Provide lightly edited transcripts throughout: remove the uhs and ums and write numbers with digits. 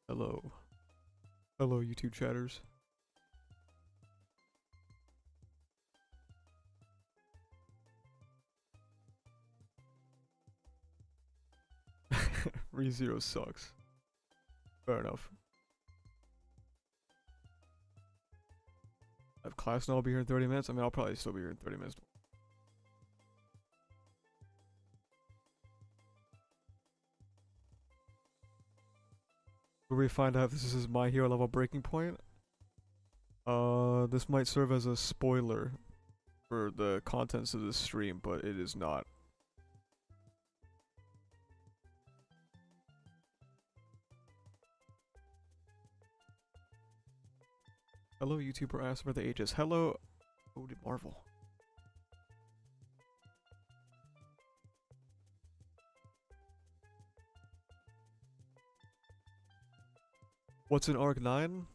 Hello. Hello, YouTube chatters. ReZero sucks. Fair enough. I have class and I'll be here in 30 minutes. I mean, I'll probably still be here in 30 minutes. Where we find out if this is my hero level breaking point. This might serve as a spoiler for the contents of this stream, but it is not. Hello, YouTuber asked for the ages. Hello, Odin Marvel. What's in Arc 9?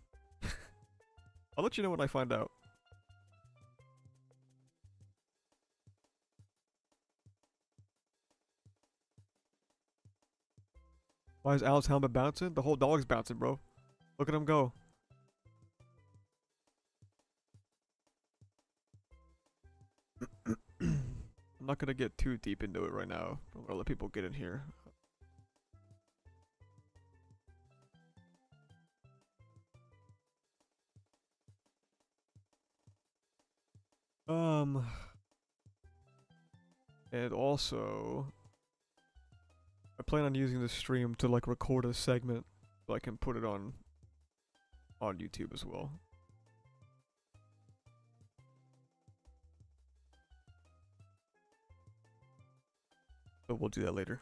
I'll let you know when I find out. Why is Al's helmet bouncing? The whole dog's bouncing, bro. Look at him go. I'm not gonna get too deep into it right now. I'm gonna let people get in here. And also, I plan on using this stream to like record a segment so I can put it on YouTube as well. But we'll do that later.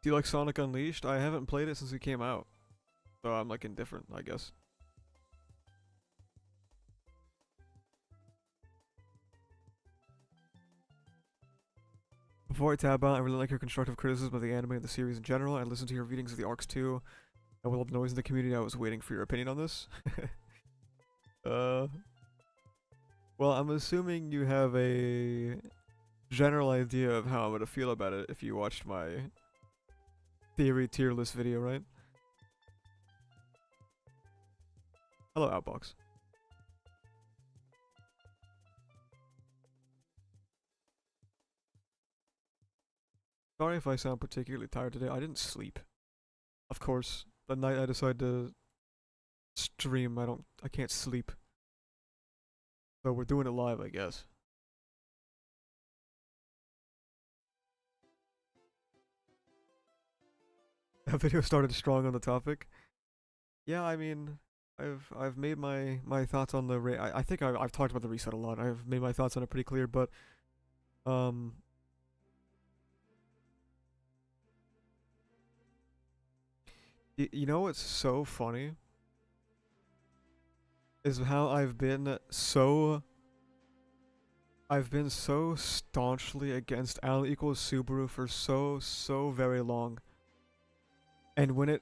Do you like Sonic Unleashed? I haven't played it since it came out. So I'm like indifferent, I guess. Before I tab out, I really like your constructive criticism of the anime and the series in general. I listened to your readings of the arcs too. And with all the noise in the community, I was waiting for your opinion on this. Well, I'm assuming you have a general idea of how I'm gonna feel about it if you watched my theory tier list video, right? Hello, Outbox. Sorry if I sound particularly tired today. I didn't sleep. Of course, the night I decided to stream, I can't sleep. So we're doing it live, I guess. That video started strong on the topic. Yeah, I mean, I've made my thoughts on the I think I've talked about the reset a lot. I've made my thoughts on it pretty clear, but you know what's so funny is how I've been so staunchly against Al equals Subaru for so very long. And when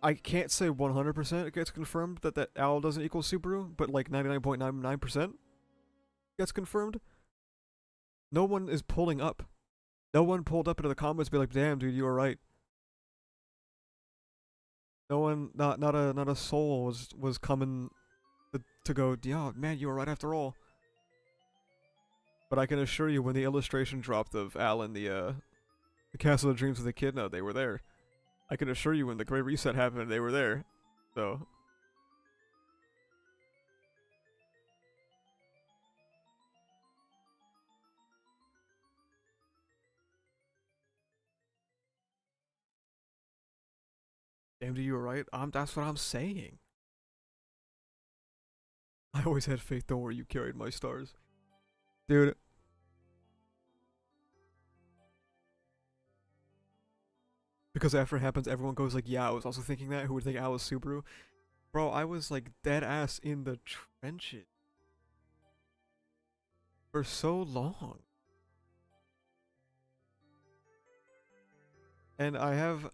I can't say 100% it gets confirmed that Al doesn't equal Subaru, but like 99.99% gets confirmed. No one is pulling up. No one pulled up into the comments and be like, damn dude, you were right. No one, not a soul was coming to go, yeah, man, you were right after all. But I can assure you, when the illustration dropped of Al and the Castle of Dreams of the Echidna, they were there. I can assure you, when the Great Reset happened, they were there. So. Damn, you were right. That's what I'm saying. I always had faith. Don't worry, you carried my stars. Dude. Because after it happens, everyone goes like, yeah, I was also thinking that. Who would think Al was Subaru? Bro, I was like dead ass in the trenches for so long. And I have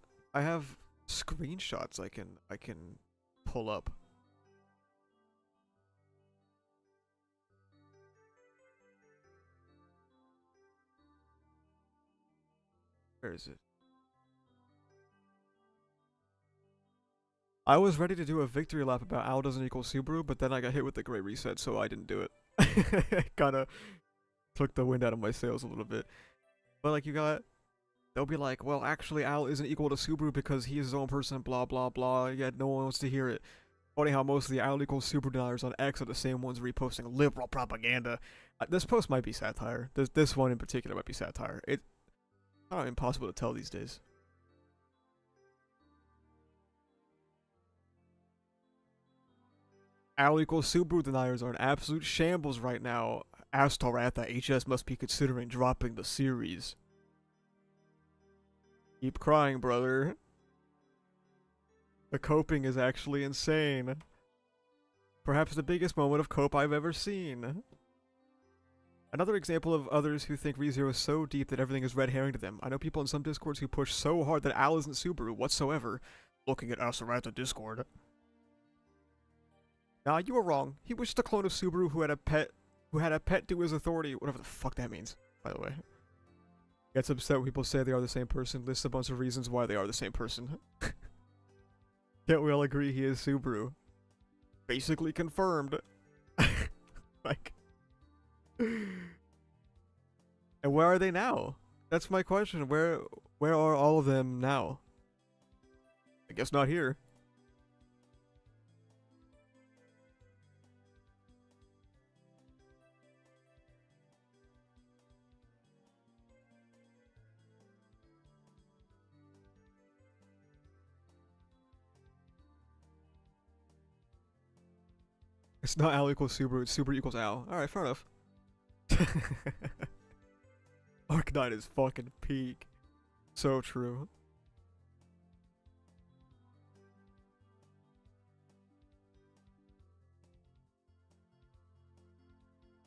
screenshots I can pull up. Where is it? I was ready to do a victory lap about Al doesn't equal Subaru, but then I got hit with the Great Reset, so I didn't do it. Kinda took the wind out of my sails a little bit. But like they'll be like, well, actually Al isn't equal to Subaru because he is his own person, blah blah blah, yet no one wants to hear it. Funny how most of the Al equals Subaru deniers on X are the same ones reposting liberal propaganda. This post might be satire. This one in particular might be satire. It's kind of impossible to tell these days. Al equals Subaru deniers are in absolute shambles right now. Astoratha HS must be considering dropping the series. Keep crying, brother. The coping is actually insane. Perhaps the biggest moment of cope I've ever seen. Another example of others who think ReZero is so deep that everything is red herring to them. I know people in some discords who push so hard that Al isn't Subaru whatsoever. Looking at Astoratha Discord. Nah, you were wrong. He was just a clone of Subaru who had a pet to his authority, whatever the fuck that means, by the way. Gets upset when people say they are the same person, lists a bunch of reasons why they are the same person. Can't we all agree he is Subaru? Basically confirmed. Like... And where are they now? That's my question. Where are all of them now? I guess not here. It's not Al equals Subaru, it's Subaru equals Al. Alright, fair enough. Arcanine is fucking peak. So true.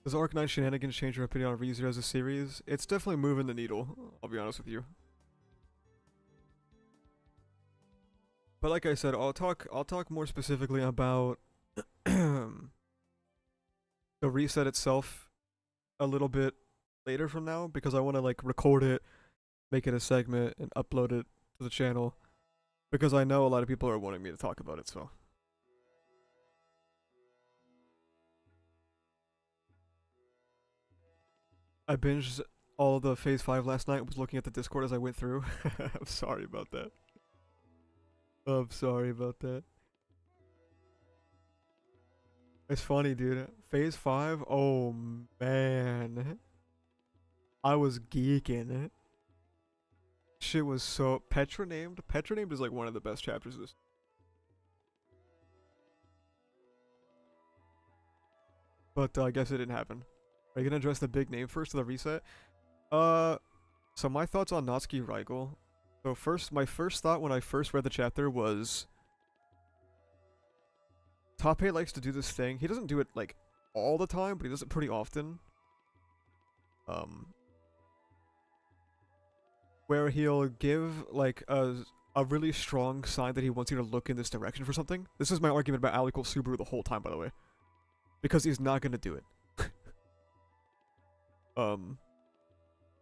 Does Arcanine Shenanigans change your opinion on ReZero as a series? It's definitely moving the needle, I'll be honest with you. But like I said, I'll talk more specifically about the reset itself a little bit later from now, because I want to like record it, make it a segment, and upload it to the channel, because I know a lot of people are wanting me to talk about it, so. I binged all the Phase 5 last night, was looking at the Discord as I went through. I'm sorry about that. I'm sorry about that. It's funny, dude. Phase 5? Oh, man. I was geeking. Shit was so... Petra named? Petra named is like one of the best chapters of this. But I guess it didn't happen. Are you gonna address the big name first, to the reset? So my thoughts on Natsuki Raigel. So my first thought when I first read the chapter was... Tape likes to do this thing. He doesn't do it, like, all the time, but he does it pretty often. Where he'll give, like, a really strong sign that he wants you to look in this direction for something. This is my argument about Al equals Subaru the whole time, by the way. Because he's not gonna do it. So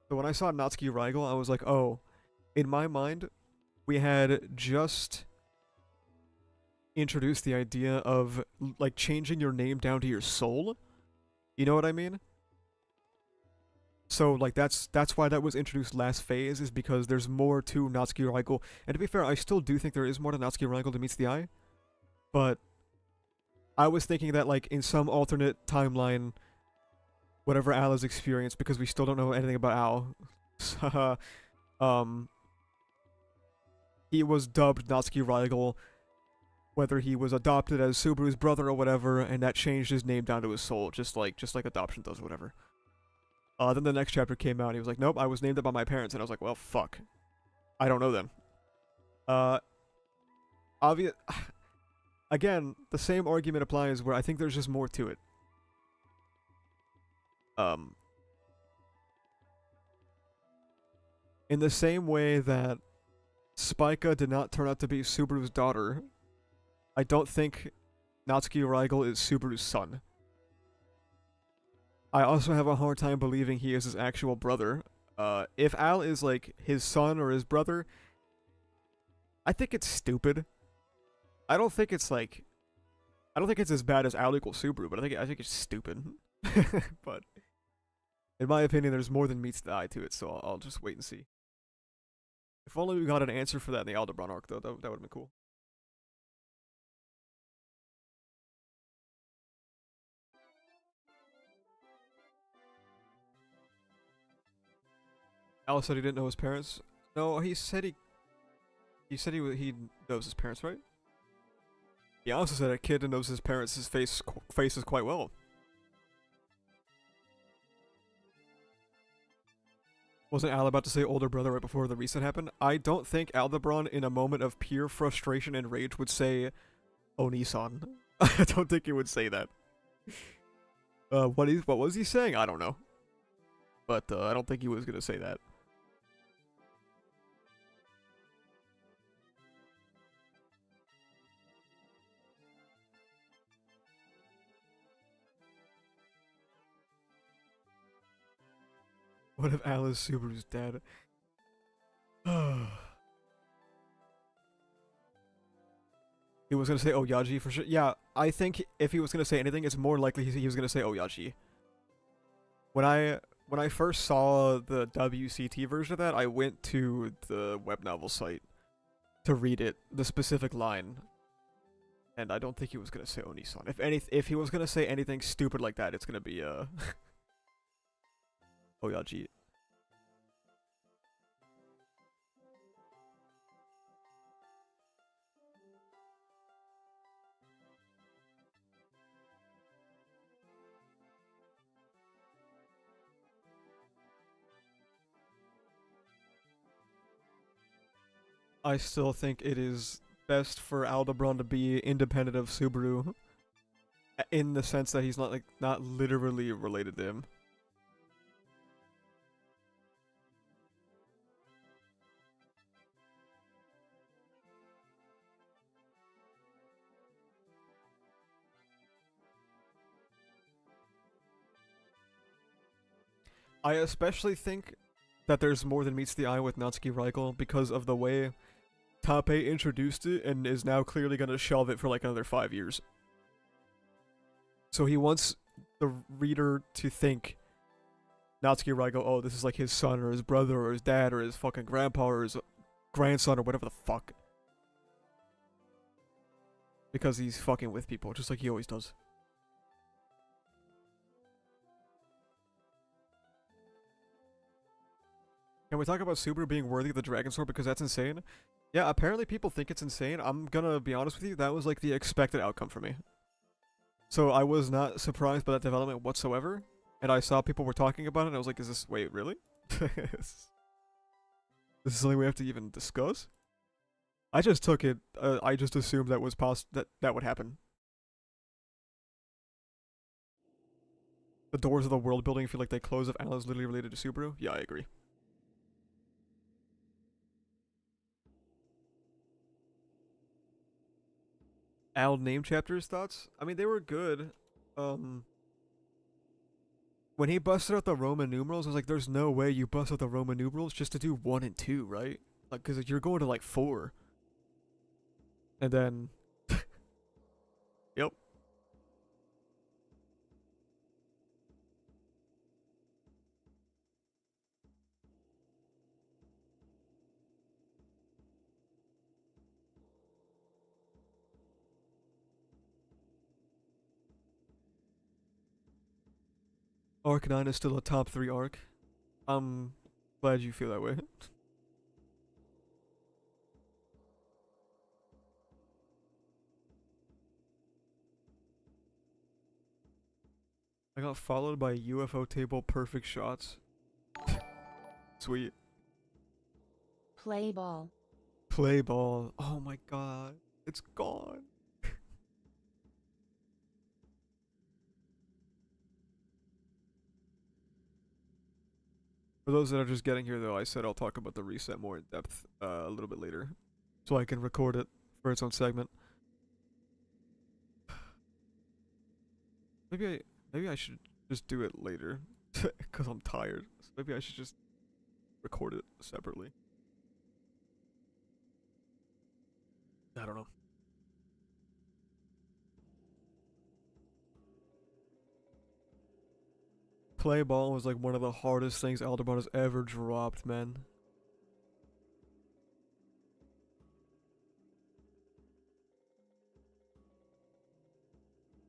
when I saw Natsuki Raigel, I was like, oh, in my mind, we had just introduced the idea of, like, changing your name down to your soul. You know what I mean? So, like, that's why that was introduced last phase, is because there's more to Natsuki Raigel. And to be fair, I still do think there is more to Natsuki Raigel than meets the eye. But I was thinking that, like, in some alternate timeline, whatever Al has experienced, because we still don't know anything about Al, he was dubbed Natsuki Raigel, whether he was adopted as Subaru's brother or whatever, and that changed his name down to his soul, just like adoption does, whatever. Then the next chapter came out, and he was like, nope, I was named it by my parents, and I was like, well, fuck. I don't know them. Again, the same argument applies where I think there's just more to it. In the same way that Spica did not turn out to be Subaru's daughter, I don't think Natsuki Raigel is Subaru's son. I also have a hard time believing he is his actual brother. If Al is like his son or his brother, I think it's stupid. I don't think it's like I don't think it's as bad as Al equals Subaru, but I think it's stupid. But in my opinion, there's more than meets the eye to it, so I'll just wait and see. If only we got an answer for that in the Aldebaran arc, though, that would have been cool. Al said he didn't know his parents. No, he knows his parents, right? He also said a kid that knows his parents' faces quite well. Wasn't Al about to say older brother right before the reset happened? I don't think Aldebaran, in a moment of pure frustration and rage, would say Oni-san. I don't think he would say that. What was he saying? I don't know. But I don't think he was gonna say that. What if Al is Subaru's dad? He was gonna say Oyaji for sure. Yeah, I think if he was gonna say anything, it's more likely he was gonna say Oyaji. When I first saw the WCT version of that, I went to the web novel site to read it, the specific line, and I don't think he was gonna say Oni-san. If he was gonna say anything stupid like that, it's gonna be Oyaji. I still think it is best for Aldebaran to be independent of Subaru, in the sense that he's not literally related to him. I especially think that there's more than meets the eye with Natsuki Reigel because of the way Tappei introduced it and is now clearly going to shelve it for like another 5 years. So he wants the reader to think Natsuki Reigel, oh, this is like his son or his brother or his dad or his fucking grandpa or his grandson or whatever the fuck. Because he's fucking with people, just like he always does. Can we talk about Subaru being worthy of the Dragon Sword because that's insane? Yeah, apparently people think it's insane. I'm gonna be honest with you, that was like the expected outcome for me. So I was not surprised by that development whatsoever, and I saw people were talking about it, and I was like, wait, really? This is something we have to even discuss? I just took it, I just assumed that was that would happen. The doors of the world building feel like they close if Al is literally related to Subaru? Yeah, I agree. Al name chapters thoughts? I mean, they were good. Um, when he busted out the Roman numerals, I was like, there's no way you bust out the Roman numerals just to do 1 and 2, right? Like, because you're going to like 4. And then, yep. Arc 9 is still a top 3 arc. I'm glad you feel that way. I got followed by UFO table perfect shots. Sweet. Play ball. Play ball. Oh my god. It's gone. For those that are just getting here though, I said I'll talk about the reset more in depth a little bit later. So I can record it for its own segment. Maybe I should just do it later. Cause I'm tired. So maybe I should just record it separately. I don't know. Play ball was like one of the hardest things Aldebaran has ever dropped, man.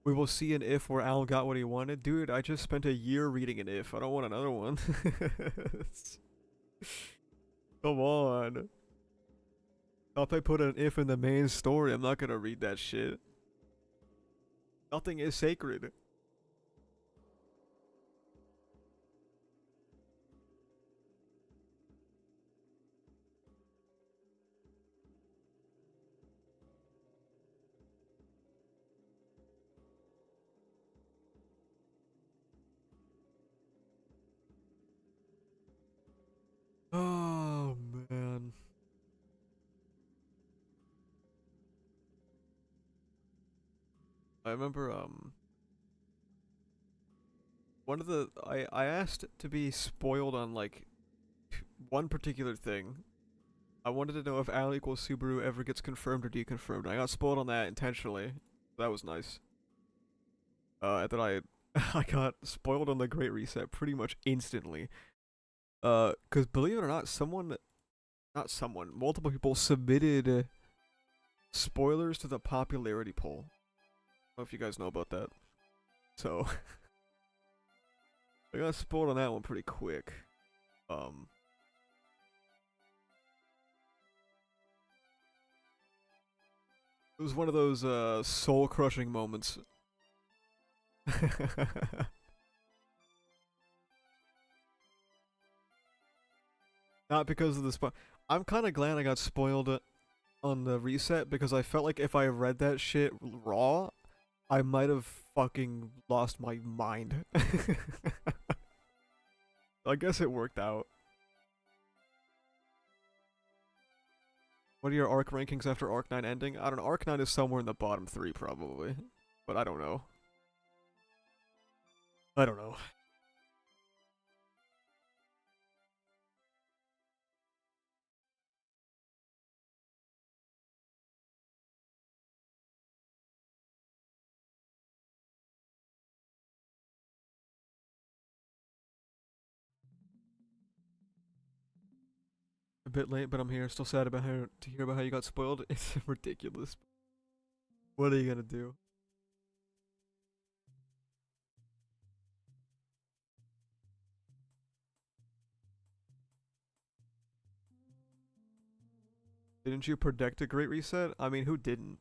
We will see an if where Al got what he wanted. Dude, I just spent a year reading an if. I don't want another one. Come on. If I put an if in the main story, I'm not gonna read that shit. Nothing is sacred. Oh, man. I remember, one of the, I asked to be spoiled on, like, one particular thing. I wanted to know if Al equals Subaru ever gets confirmed or deconfirmed. I got spoiled on that intentionally. That was nice. And then I got spoiled on the Great Reset pretty much instantly. Cause believe it or not, not someone, multiple people submitted spoilers to the popularity poll. I don't know if you guys know about that. So, I got spoiled on that one pretty quick. It was one of those soul-crushing moments. Not because of the spoil. I'm kind of glad I got spoiled on the reset because I felt like if I read that shit raw, I might have fucking lost my mind. I guess it worked out. What are your Arc rankings after Arc 9 ending? I don't know. Arc 9 is somewhere in the bottom 3 probably. But I don't know. I don't know. A bit late, but I'm here. Still sad about to hear about how you got spoiled. It's ridiculous. What are you gonna do? Didn't you predict a great reset? I mean, who didn't?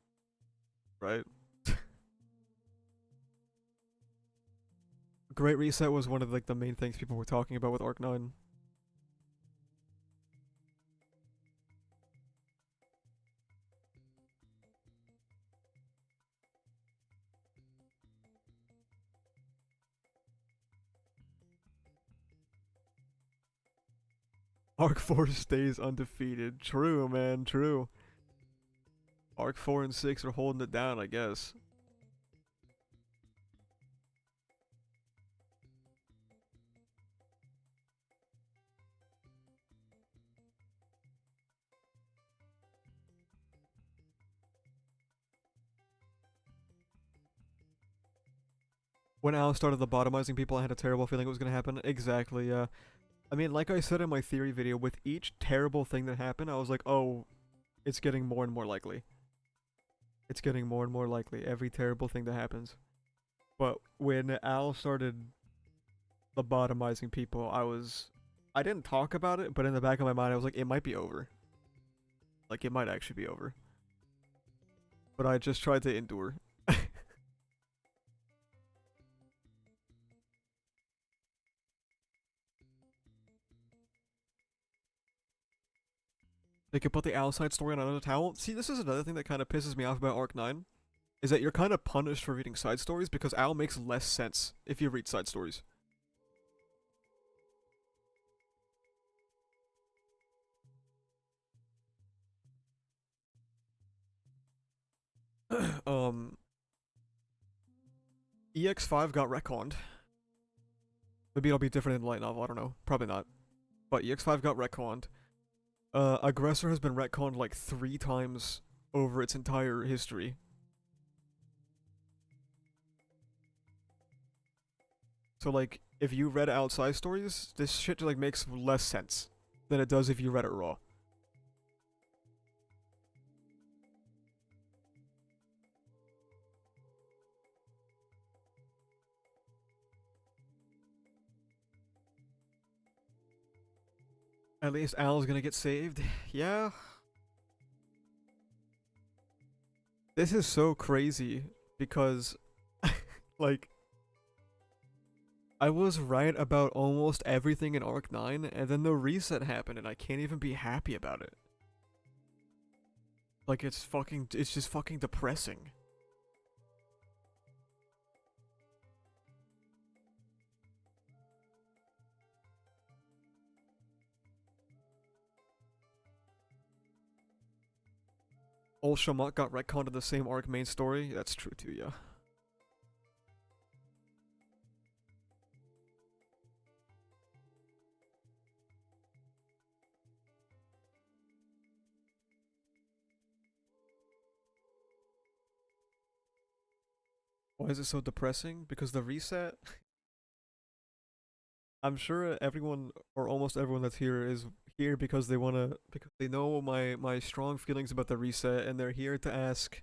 Right? Great reset was one of like the main things people were talking about with Arc 9. Arc 4 stays undefeated. True, man, true. Arc 4 and 6 are holding it down, I guess. When Al started the bottomizing people, I had a terrible feeling it was going to happen. Exactly, yeah. I mean, like I said in my theory video, with each terrible thing that happened, I was like, oh, it's getting more and more likely. It's getting more and more likely, every terrible thing that happens. But when Al started the bottomizing people, I didn't talk about it, but in the back of my mind, I was like, it might be over. Like, it might actually be over. But I just tried to endure. They could put the outside story on another towel. See, this is another thing that kind of pisses me off about Arc 9. Is that you're kind of punished for reading side stories because Al makes less sense if you read side stories. um, EX5 got retconned. Maybe it'll be different in the light novel, I don't know. Probably not. but EX5 got retconned. Aggressor has been retconned like 3 times over its entire history. So like, if you read outside stories, this shit like makes less sense than it does if you read it raw. At least Al's gonna get saved. Yeah. This is so crazy because, like, I was right about almost everything in Arc 9, and then the reset happened, and I can't even be happy about it. Like, it's just fucking depressing. Old Shamak got retconned in the same arc main story. That's true too, yeah. Why is it so depressing? Because the reset? I'm sure everyone, or almost everyone that's here is here because because they know my strong feelings about the reset, and they're here to ask,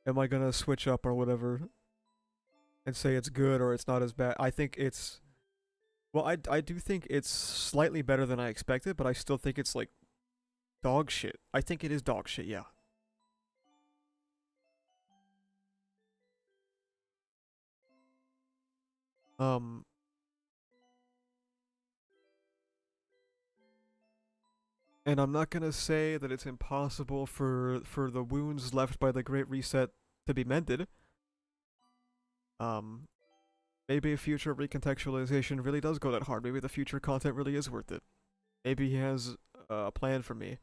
am I gonna switch up or whatever, and say it's good or it's not as bad. I think it's, well, I do think it's slightly better than I expected, but I still think it's like dog shit. I think it is dog shit, yeah. Um, and I'm not gonna say that it's impossible for the wounds left by the Great Reset to be mended. Um, maybe a future recontextualization really does go that hard. Maybe the future content really is worth it. Maybe he has a plan for me.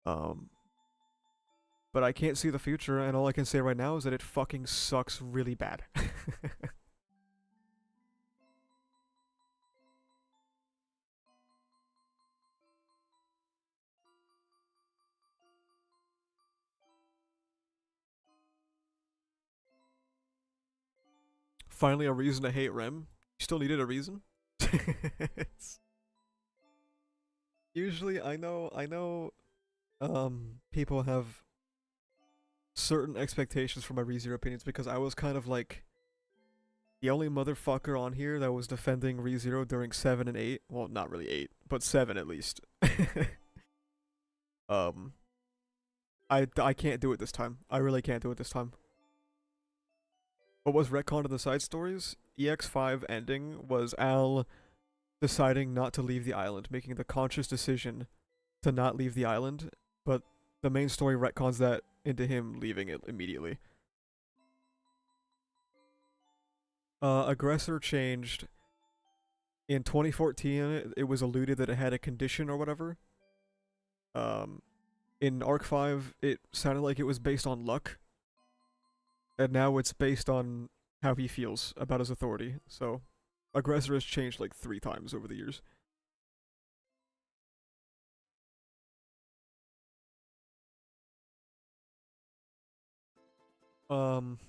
Um, but I can't see the future, and all I can say right now is that it fucking sucks really bad. Finally, a reason to hate Rem. You still needed a reason. Usually, I know, people have certain expectations for my ReZero opinions because I was kind of like the only motherfucker on here that was defending ReZero during 7 and 8. Well, not really 8, but 7 at least. um, I can't do it this time. I really can't do it this time. What was retconned in the side stories? EX5 ending was Al deciding not to leave the island, making the conscious decision to not leave the island, but the main story retcons that into him leaving it immediately. Aggressor changed. In 2014, it was alluded that it had a condition or whatever. Um, in Arc 5, it sounded like it was based on luck. And now it's based on how he feels about his authority. So, Aggressor has changed like 3 times over the years. Um,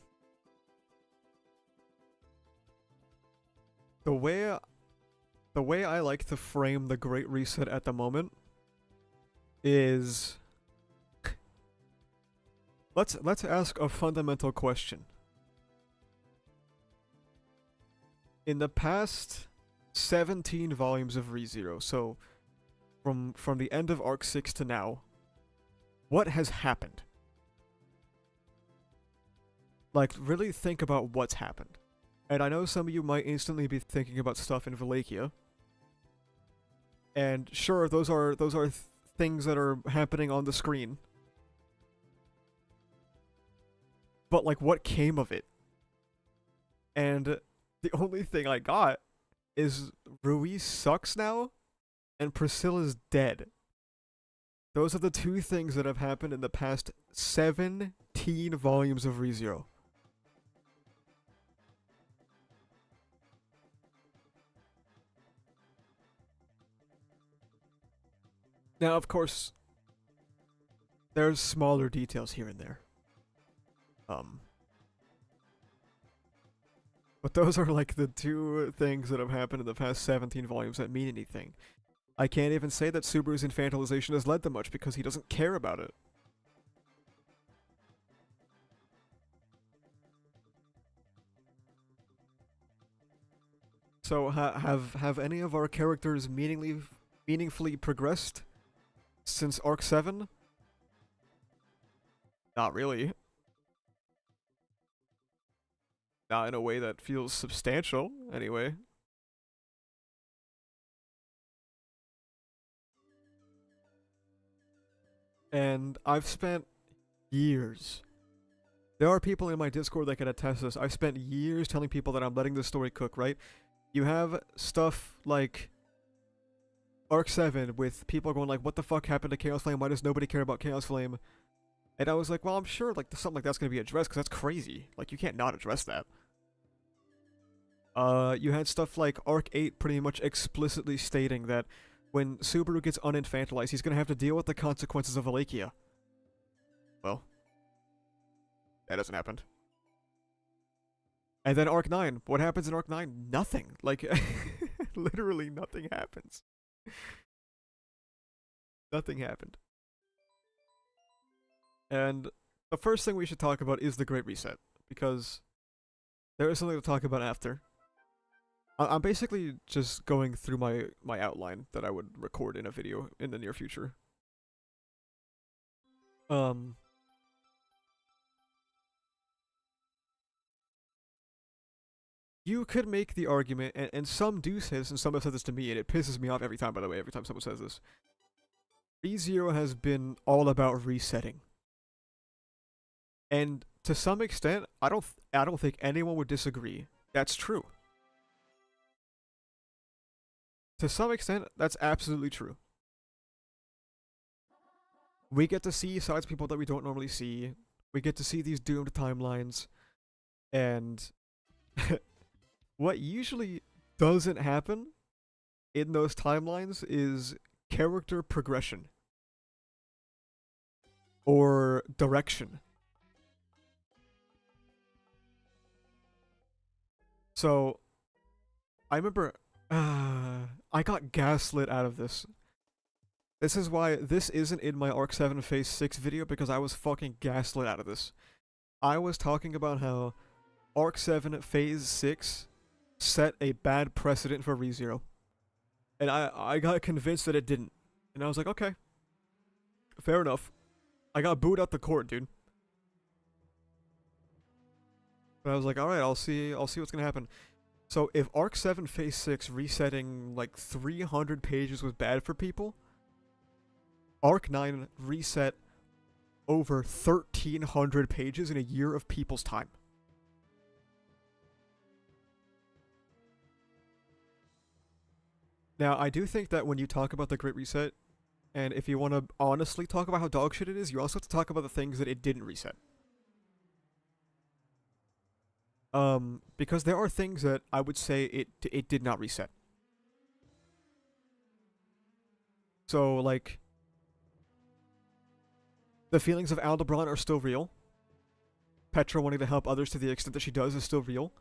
the way the way I like to frame the Great Reset at the moment is let's ask a fundamental question. In the past 17 volumes of ReZero, so from the end of Arc 6 to now, what has happened? Like, really think about what's happened. And I know some of you might instantly be thinking about stuff in Valakia. And sure, those are things that are happening on the screen. But like, what came of it? And the only thing I got is Ruiz sucks now, and Priscilla's dead. Those are the 2 things that have happened in the past 17 volumes of ReZero. Now, of course, there's smaller details here and there. But those are like the two things that have happened in the past 17 volumes that mean anything. I can't even say that Subaru's infantilization has led to much because he doesn't care about it. So have any of our characters meaningfully progressed since Arc 7? Not really. Not in a way that feels substantial, anyway. And I've spent years. There are people in my Discord that can attest this. I've spent years telling people that I'm letting this story cook, right? You have stuff like Arc 7 with people going like, what the fuck happened to Chaos Flame? Why does nobody care about Chaos Flame? And I was like, well, I'm sure like something like that's going to be addressed because that's crazy. Like, you can't not address that. You had stuff like Arc 8 pretty much explicitly stating that when Subaru gets uninfantilized, he's going to have to deal with the consequences of Alekia. Well, that hasn't happened. And then Arc 9. What happens in Arc 9? Nothing. Like, literally nothing happens. Nothing happened. And the first thing we should talk about is the Great Reset, because there is something to talk about after. I'm basically just going through my outline that I would record in a video in the near future. You could make the argument, and some do say this, and some have said this to me, and it pisses me off every time, by the way, every time someone says this. ReZero has been all about resetting. And to some extent, I don't think anyone would disagree. That's true. To some extent, that's absolutely true. We get to see sides of people that we don't normally see. We get to see these doomed timelines. And what usually doesn't happen in those timelines is character progression. Or direction. So, I remember, I got gaslit out of this. This is why this isn't in my Arc 7 Phase 6 video, because I was fucking gaslit out of this. I was talking about how Arc 7 Phase 6 set a bad precedent for ReZero. And I got convinced that it didn't. And I was like, okay. Fair enough. I got booed out the court, dude. But I was like, alright, I'll see what's gonna happen. So if Arc 7 Phase 6 resetting like 300 pages was bad for people, Arc 9 reset over 1,300 pages in a year of people's time. Now, I do think that when you talk about the Great Reset, and if you want to honestly talk about how dog shit it is, you also have to talk about the things that it didn't reset. Because there are things that I would say it did not reset. So, like, the feelings of Aldebaran are still real. Petra wanting to help others to the extent that she does is still real.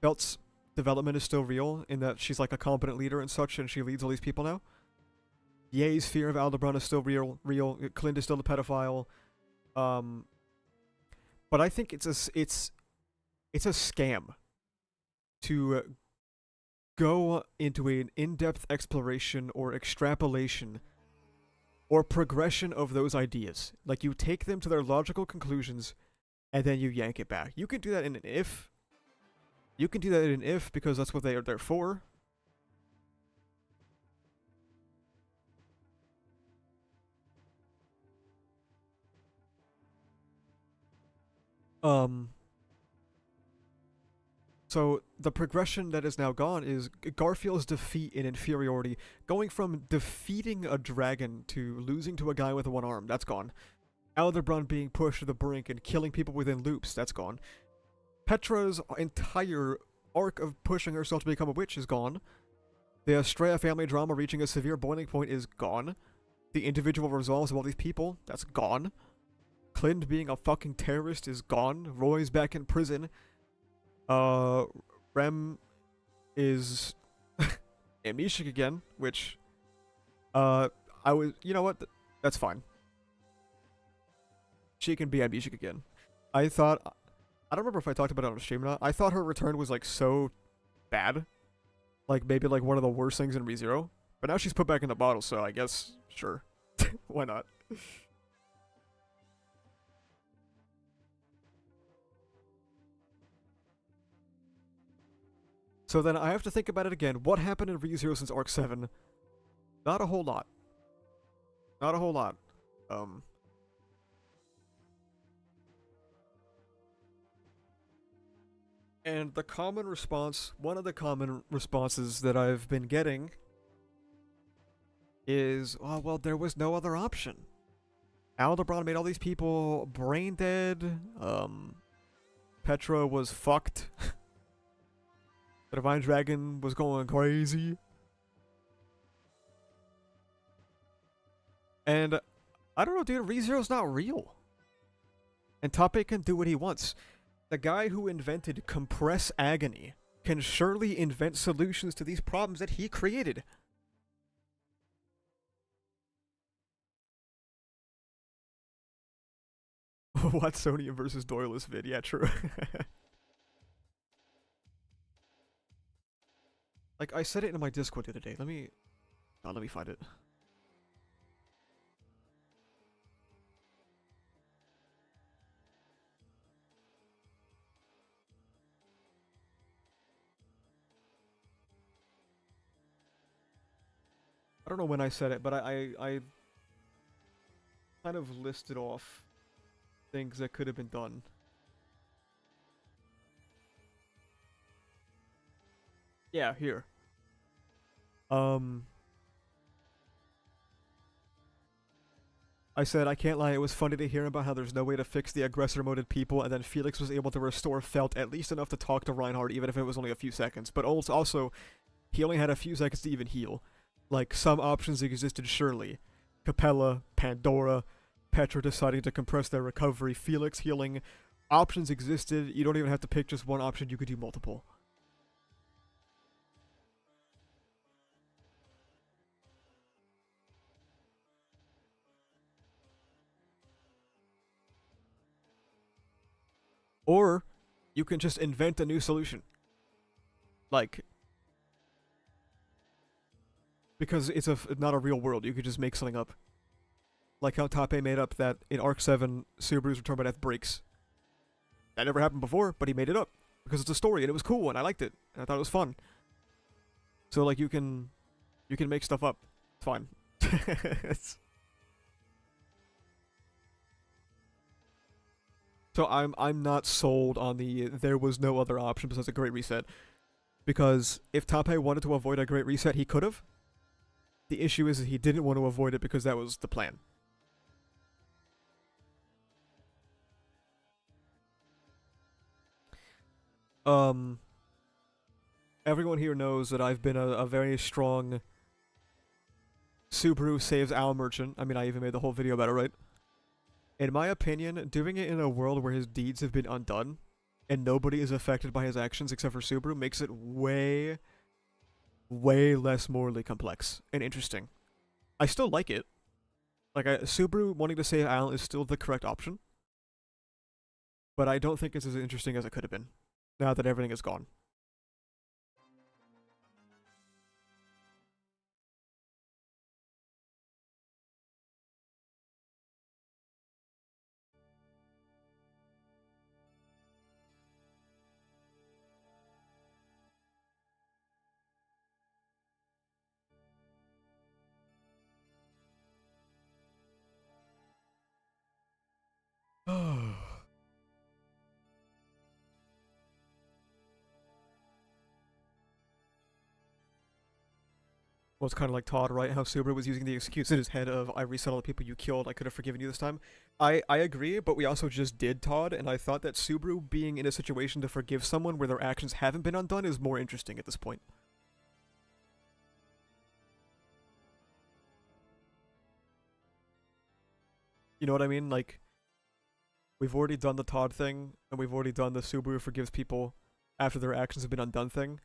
Belt's development is still real, in that she's like a competent leader and such, and she leads all these people now. Ye's fear of Aldebaran is still real. Clint is still a pedophile. But I think it's a scam to go into an in-depth exploration or extrapolation or progression of those ideas. Like, you take them to their logical conclusions and then you yank it back. You can do that in an if. You can do that in an if because that's what they are there for. So the progression that is now gone is Garfield's defeat in inferiority, going from defeating a dragon to losing to a guy with one arm. That's gone. Aldebaran being pushed to the brink and killing people within loops. That's gone. Petra's entire arc of pushing herself to become a witch is gone. The Estrella family drama reaching a severe boiling point is gone. The individual resolves of all these people, that's gone. Clint being a fucking terrorist is gone. Roy's back in prison. Rem is amnesiac again, which, I was, you know what? That's fine. She can be amnesiac again. I thought, I don't remember if I talked about it on stream or not. I thought her return was like so bad. Like maybe like one of the worst things in ReZero. But now she's put back in the bottle, so I guess, sure. Why not? So then I have to think about it again. What happened in ReZero since Arc 7? Not a whole lot. Not a whole lot. And the common response, one of the common responses that I've been getting is, oh, well, there was no other option. Aldebaran made all these people brain dead. Petra was fucked. The Divine Dragon was going crazy. And I don't know, dude, ReZero's not real. And Tape can do what he wants. The guy who invented Compress Agony can surely invent solutions to these problems that he created. Watsonian versus Doyless vid, yeah, true. Like, I said it in my Discord the other day. Let me find it. I don't know when I said it, but I kind of listed off things that could have been done. Yeah, here. I said, I can't lie, it was funny to hear about how there's no way to fix the aggressor-moded people, and then Felix was able to restore Felt at least enough to talk to Reinhardt, even if it was only a few seconds. But also, he only had a few seconds to even heal. Like, some options existed surely. Capella, Pandora, Petra deciding to compress their recovery, Felix healing. Options existed, you don't even have to pick just one option, you could do multiple. Or, you can just invent a new solution. Like, because it's not a real world, you could just make something up. Like how Tape made up that in Arc 7, Subaru's return by death breaks. That never happened before, but he made it up. Because it's a story, and it was cool, and I liked it. And I thought it was fun. So, like, you can make stuff up. It's fine. So I'm not sold on the there was no other option besides a Great Reset. Because if Tape wanted to avoid a Great Reset, he could have. The issue is that he didn't want to avoid it because that was the plan. Everyone here knows that I've been a very strong Subaru saves Al merchant. I mean, I even made the whole video about it, right? In my opinion, doing it in a world where his deeds have been undone and nobody is affected by his actions except for Subaru makes it way, way less morally complex and interesting. I still like it. Like, Subaru wanting to save Al is still the correct option. But I don't think it's as interesting as it could have been, now that everything is gone. Well, it's kind of like Todd, right? How Subaru was using the excuse in his head of, I reset all the people you killed, I could have forgiven you this time. I agree, but we also just did Todd, and I thought that Subaru being in a situation to forgive someone where their actions haven't been undone is more interesting at this point. You know what I mean? Like, we've already done the Todd thing, and we've already done the Subaru forgives people after their actions have been undone thing.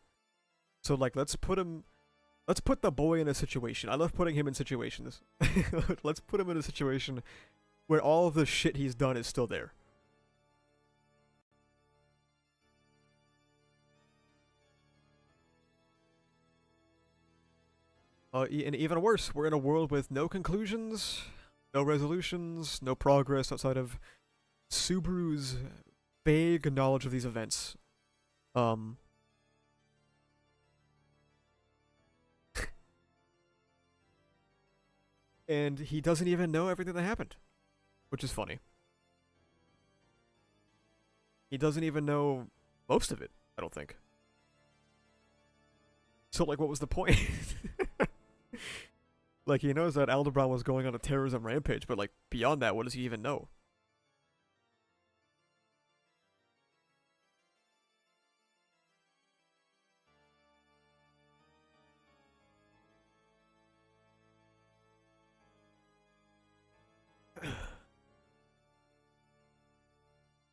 So, like, let's put the boy in a situation. I love putting him in situations. Let's put him in a situation where all of the shit he's done is still there. And even worse, we're in a world with no conclusions, no resolutions, no progress outside of Subaru's vague knowledge of these events. Um, and he doesn't even know everything that happened, which is funny. He doesn't even know most of it, I don't think. So, like, what was the point? Like, he knows that Aldebaran was going on a terrorism rampage, but, like, beyond that, what does he even know?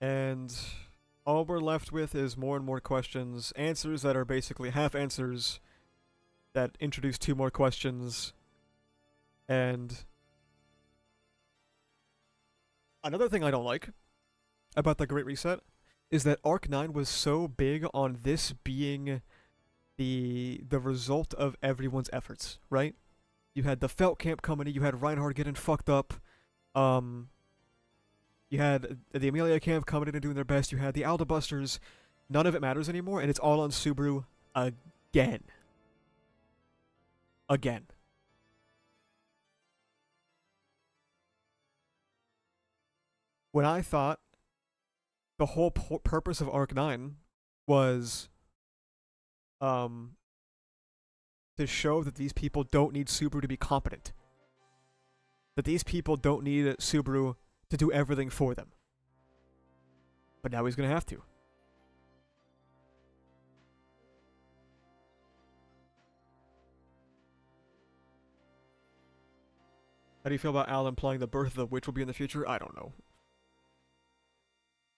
And all we're left with is more and more questions, answers that are basically half answers that introduce two more questions. And another thing I don't like about the Great Reset is that Arc 9 was so big on this being the result of everyone's efforts, right? You had the Felt Camp Company, you had Reinhard getting fucked up, you had the Amelia Camp coming in and doing their best, you had the Aldabusters. None of it matters anymore, and it's all on Subaru again. Again. When I thought the whole purpose of Arc 9 was to show that these people don't need Subaru to be competent. That these people don't need Subaru to do everything for them. But now he's going to have to. How do you feel about Al implying the birth of the witch will be in the future? I don't know.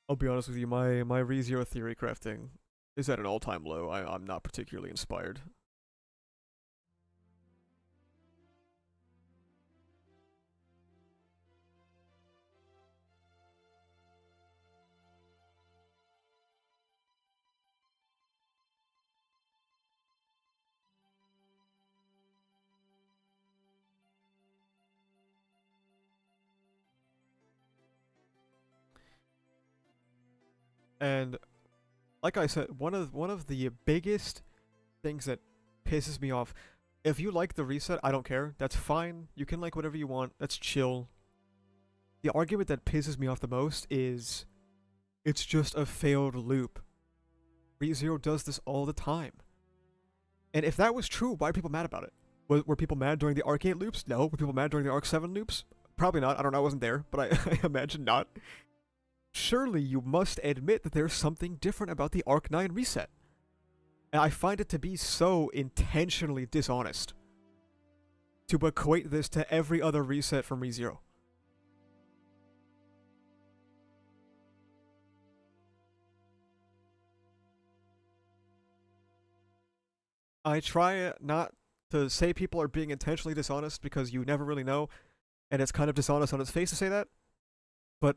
I'll be honest with you, my ReZero theory crafting is at an all-time low. I'm not particularly inspired. And like I said, one of the biggest things that pisses me off. If you like the reset, I don't care. That's fine. You can like whatever you want. That's chill. The argument that pisses me off the most is it's just a failed loop. ReZero does this all the time. And if that was true, why are people mad about it? Were people mad during the Arc 8 loops? No. Were people mad during the Arc 7 loops? Probably not. I don't know. I wasn't there, but I imagine not. Surely you must admit that there's something different about the Arc 9 reset. And I find it to be so intentionally dishonest to equate this to every other reset from ReZero. I try not to say people are being intentionally dishonest because you never really know, and it's kind of dishonest on its face to say that, but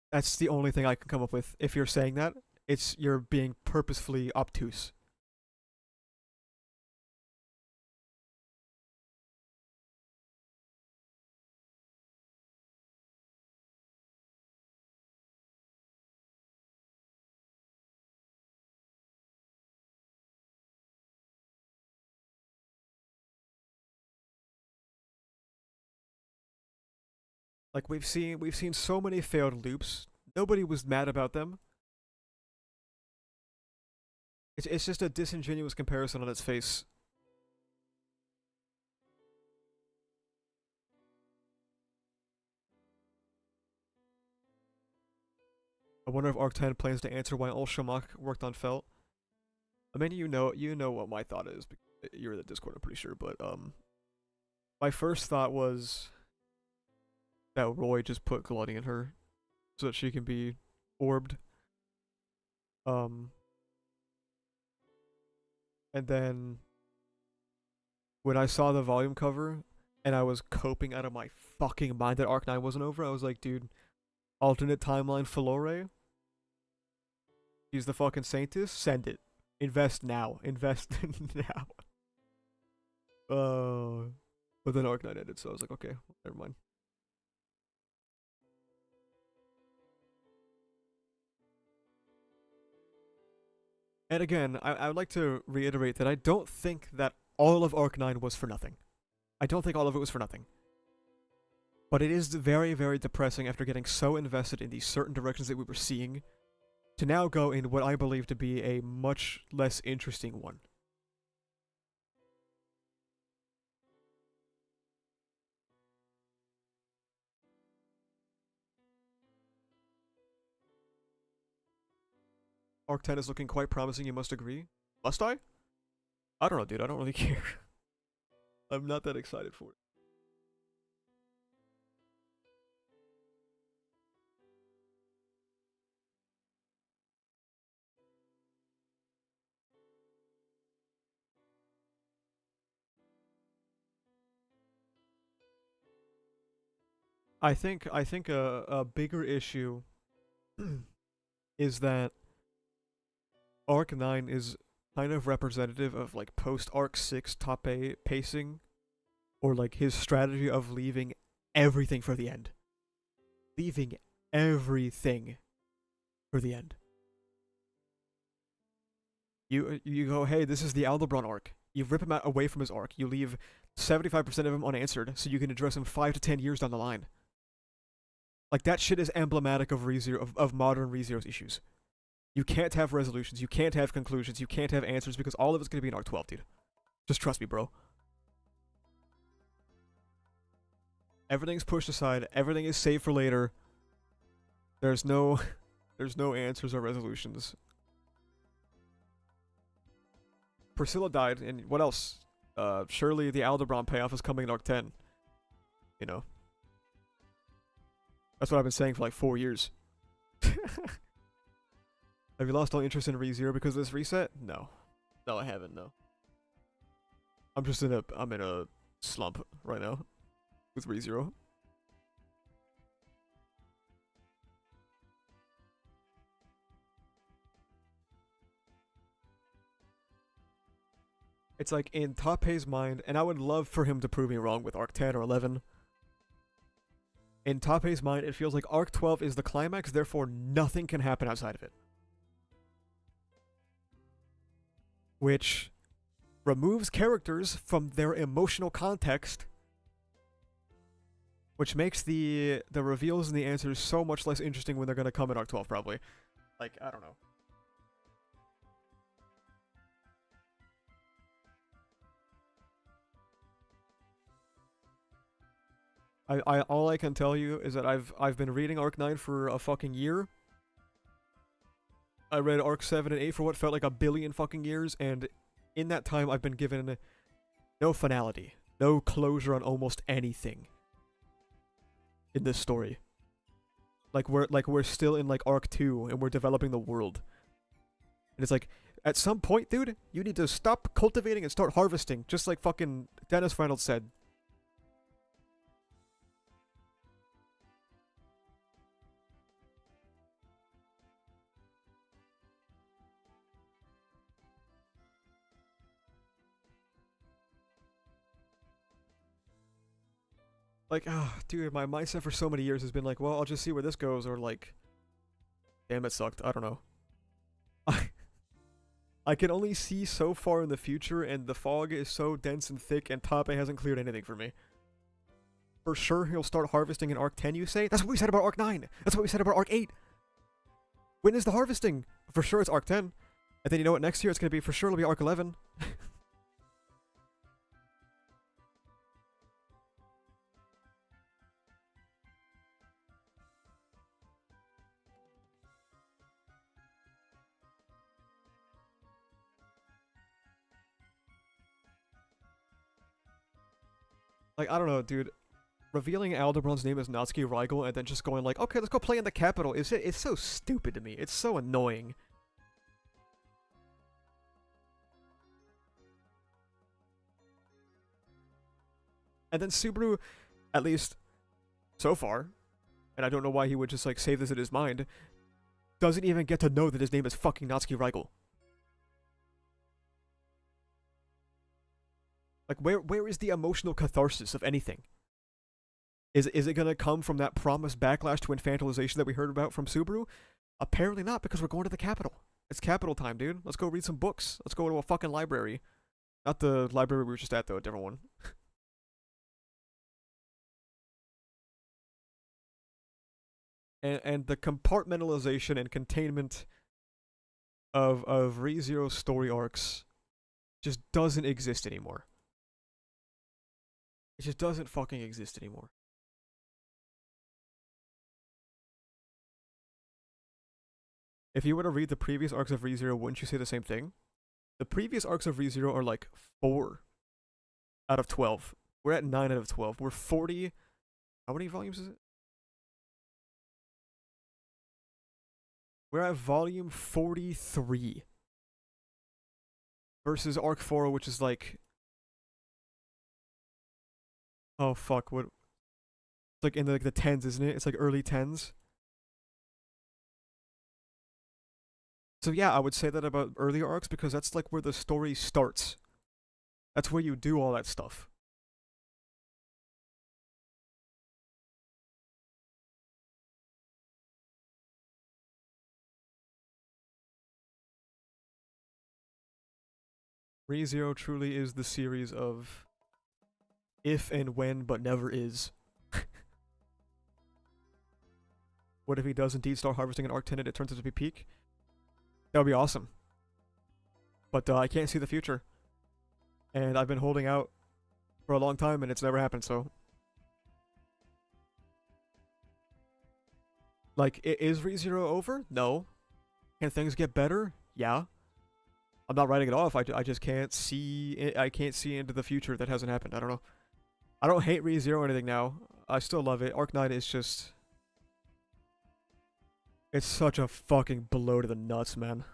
that's the only thing I can come up with. If you're saying that, you're being purposefully obtuse. Like we've seen so many failed loops. Nobody was mad about them. It's just a disingenuous comparison on its face. I wonder if Arc 10 plans to answer why Ulshamach worked on Felt. I mean, you know what my thought is. You're in the Discord, I'm pretty sure. But my first thought was that Roy just put Gluttony in her so that she can be orbed. Um, and then when I saw the volume cover and I was coping out of my fucking mind that Arc 9 wasn't over, I was like, dude, alternate timeline Filore? He's the fucking Saintess? Send it. Invest now. Invest now. But then Arc 9 ended, so I was like, okay, never mind. And again, I would like to reiterate that I don't think that all of Arc 9 was for nothing. I don't think all of it was for nothing. But it is very, very depressing after getting so invested in these certain directions that we were seeing to now go in what I believe to be a much less interesting one. Arc 10 is looking quite promising, you must agree. Must I? I don't know, dude. I don't really care. I'm not that excited for it. I think a bigger issue is that Arc 9 is kind of representative of like post Arc 6 top A pacing, or like his strategy of leaving everything for the end. Leaving everything for the end. You go, hey, this is the Aldebaran arc. You rip him away from his arc. You leave 75% of him unanswered, so you can address him 5 to 10 years down the line. Like, that shit is emblematic of ReZero, of modern ReZero's issues. You can't have resolutions, you can't have conclusions, you can't have answers, because all of it's gonna be in Arc 12, dude. Just trust me, bro. Everything's pushed aside, everything is saved for later. There's no answers or resolutions. Priscilla died, and what else? Surely the Aldebaran payoff is coming in Arc 10. You know. That's what I've been saying for like 4 years. Have you lost all interest in ReZero because of this reset? No. No, I haven't, no. I'm in a slump right now with ReZero. It's like in Tape's mind, and I would love for him to prove me wrong with Arc 10 or 11. In Tape's mind, it feels like Arc 12 is the climax, therefore nothing can happen outside of it. Which removes characters from their emotional context, which makes the reveals and the answers so much less interesting when they're gonna come in Arc 12, probably. Like, I don't know. All I can tell you is that I've been reading Arc 9 for a fucking year. I read Arc 7 and 8 for what felt like a billion fucking years, and in that time I've been given no finality, no closure on almost anything in this story. Like we're still in like Arc 2 and we're developing the world. And it's like, at some point, dude, you need to stop cultivating and start harvesting, just like fucking Dennis Reynolds said. Like, dude, my mindset for so many years has been like, well, I'll just see where this goes, or like, damn, it sucked. I don't know. I can only see so far in the future, and the fog is so dense and thick, and Tape hasn't cleared anything for me. For sure, he'll start harvesting in Arc 10, you say? That's what we said about Arc 9. That's what we said about Arc 8. When is the harvesting? For sure, it's Arc 10. And then you know what? Next year, it's going to be, for sure, it'll be Arc 11. Like, I don't know, dude. revealing Aldebaran's name as Natsuki Reigel and then just going like, okay, let's go play in the capital. It's so stupid to me. It's so annoying. And then Subaru, at least so far, and I don't know why he would just like save this in his mind, doesn't even get to know that his name is fucking Natsuki Reigel. Like, where is the emotional catharsis of anything? Is it gonna come from that promised backlash to infantilization that we heard about from Subaru? Apparently not, because we're going to the capital. It's capital time, dude. Let's go read some books. Let's go to a fucking library. Not the library we were just at, though, a different one. And the compartmentalization and containment of ReZero's story arcs just doesn't exist anymore. It just doesn't fucking exist anymore. If you were to read the previous arcs of ReZero, wouldn't you say the same thing? The previous arcs of ReZero are like 4 out of 12. We're at 9 out of 12. We're 40. How many volumes is it? We're at volume 43. Versus arc 4, which is like. Oh fuck, what? It's like in the, like the 10s, isn't it? It's like early 10s. So yeah, I would say that about earlier arcs because that's like where the story starts. That's where you do all that stuff. ReZero truly is the series of if and when but never is. What if he does indeed start harvesting an arc 10 and it turns out to be peak? That would be awesome. But I can't see the future. And I've been holding out for a long time and it's never happened, so. Like, is ReZero over? No. Can things get better? Yeah. I'm not writing it off. I just can't see. I can't see into the future that hasn't happened. I don't know. I don't hate ReZero or anything now. I still love it. Arc 9 is just. It's such a fucking blow to the nuts, man.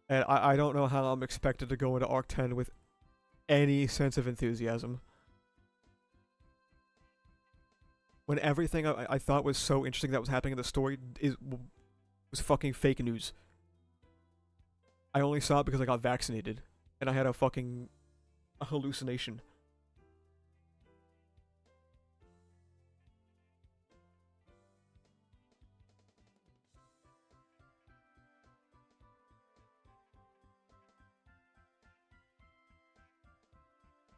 And I don't know how I'm expected to go into Arc 10 with any sense of enthusiasm. When everything I thought was so interesting that was happening in the story was fucking fake news. I only saw it because I got vaccinated. And I had a fucking hallucination.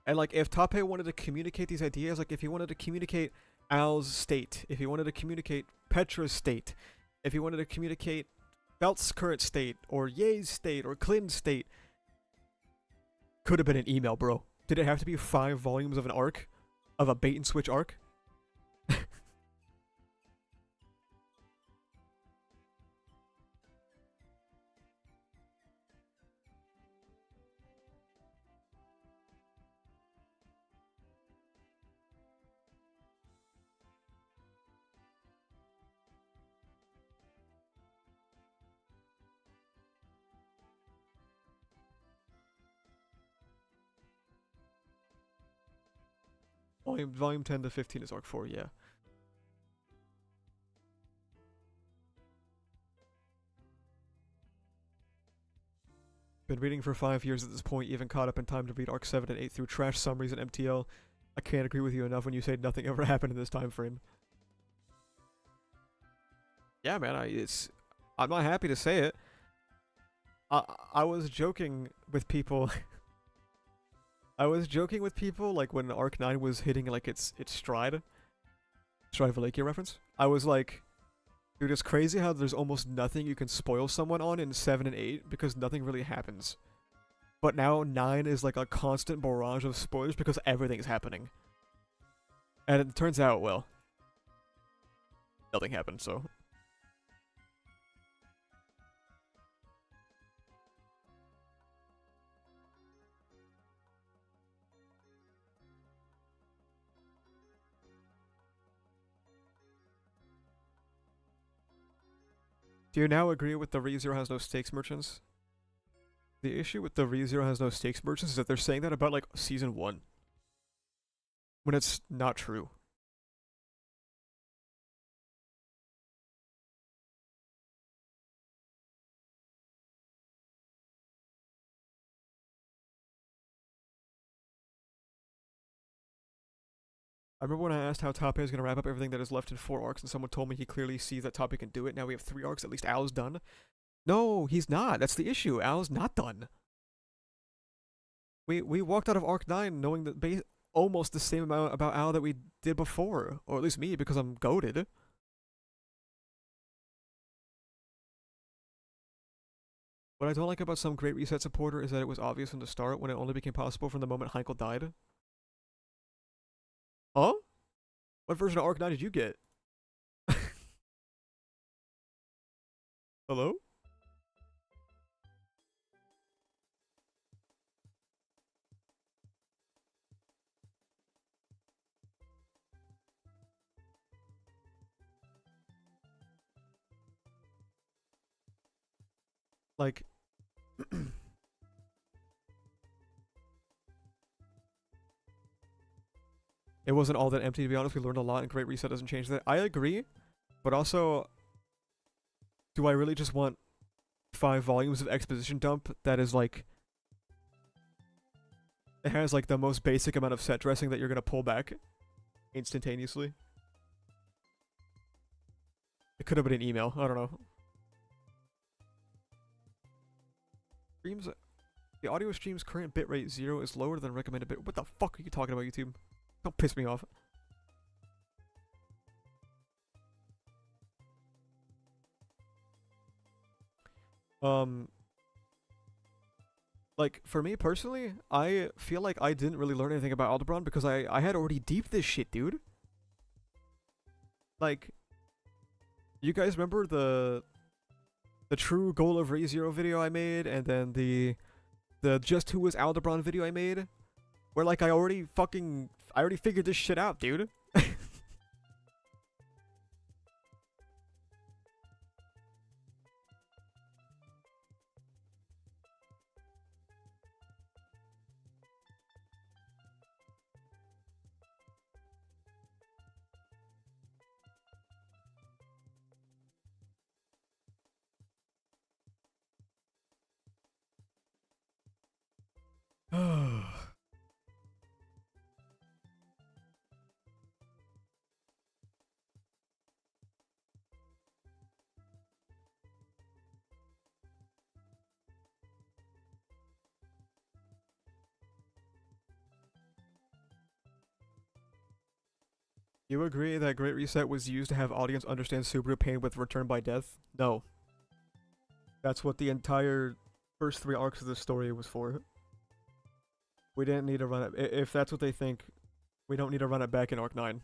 And like, if Tape wanted to communicate these ideas, like if he wanted to communicate Al's state, if he wanted to communicate Petra's state, if he wanted to communicate Belt's current state, or Ye's state, or Clin's state, could have been an email, bro. Did it have to be 5 volumes of an arc? Of a bait and switch arc? Volume 10 to 15 is arc 4, yeah. Been reading for 5 years at this point, even caught up in time to read arc 7 and 8 through trash summaries and MTL. I can't agree with you enough when you say nothing ever happened in this time frame. Yeah, man, I'm not happy to say it. I was joking with people. I was joking with people like when Arc 9 was hitting like its stride. Stride Valekia reference. I was like, dude, it's crazy how there's almost nothing you can spoil someone on in 7 and 8 because nothing really happens. But now 9 is like a constant barrage of spoilers because everything's happening. And it turns out, well, nothing happened, so. Do you now agree with the ReZero has no stakes merchants? The issue with the ReZero has no stakes merchants is that they're saying that about like season 1. When it's not true. I remember when I asked how Tape is going to wrap up everything that is left in 4 arcs, and someone told me he clearly sees that Tape can do it. Now we have 3 arcs, at least Al's done. No, he's not. That's the issue. Al's not done. We walked out of Arc 9 knowing that almost the same amount about Al that we did before. Or at least me, because I'm goated. What I don't like about some Great Reset supporter is that it was obvious from the start when it only became possible from the moment Heinkel died. Huh? What version of Arc 9 did you get? Hello? Like... It wasn't all that empty, to be honest. We learned a lot, and Great Reset doesn't change that. I agree, but also, do I really just want 5 volumes of exposition dump that is like... It has like the most basic amount of set dressing that you're gonna pull back instantaneously? It could have been an email. I don't know. Streams... The audio stream's current bitrate 0 is lower than recommended bit... What the fuck are you talking about, YouTube? Don't piss me off. Like, for me personally, I feel like I didn't really learn anything about Aldebaran because I had already deeped this shit, dude. Like, you guys remember the true goal of ReZero video I made, and then the just who was Aldebaran video I made? Where, like, I already figured this shit out, dude. You agree that Great Reset was used to have audience understand Subaru pain with Return by Death? No. That's what the entire first 3 arcs of the story was for. We didn't need to run it. If that's what they think, we don't need to run it back in Arc 9.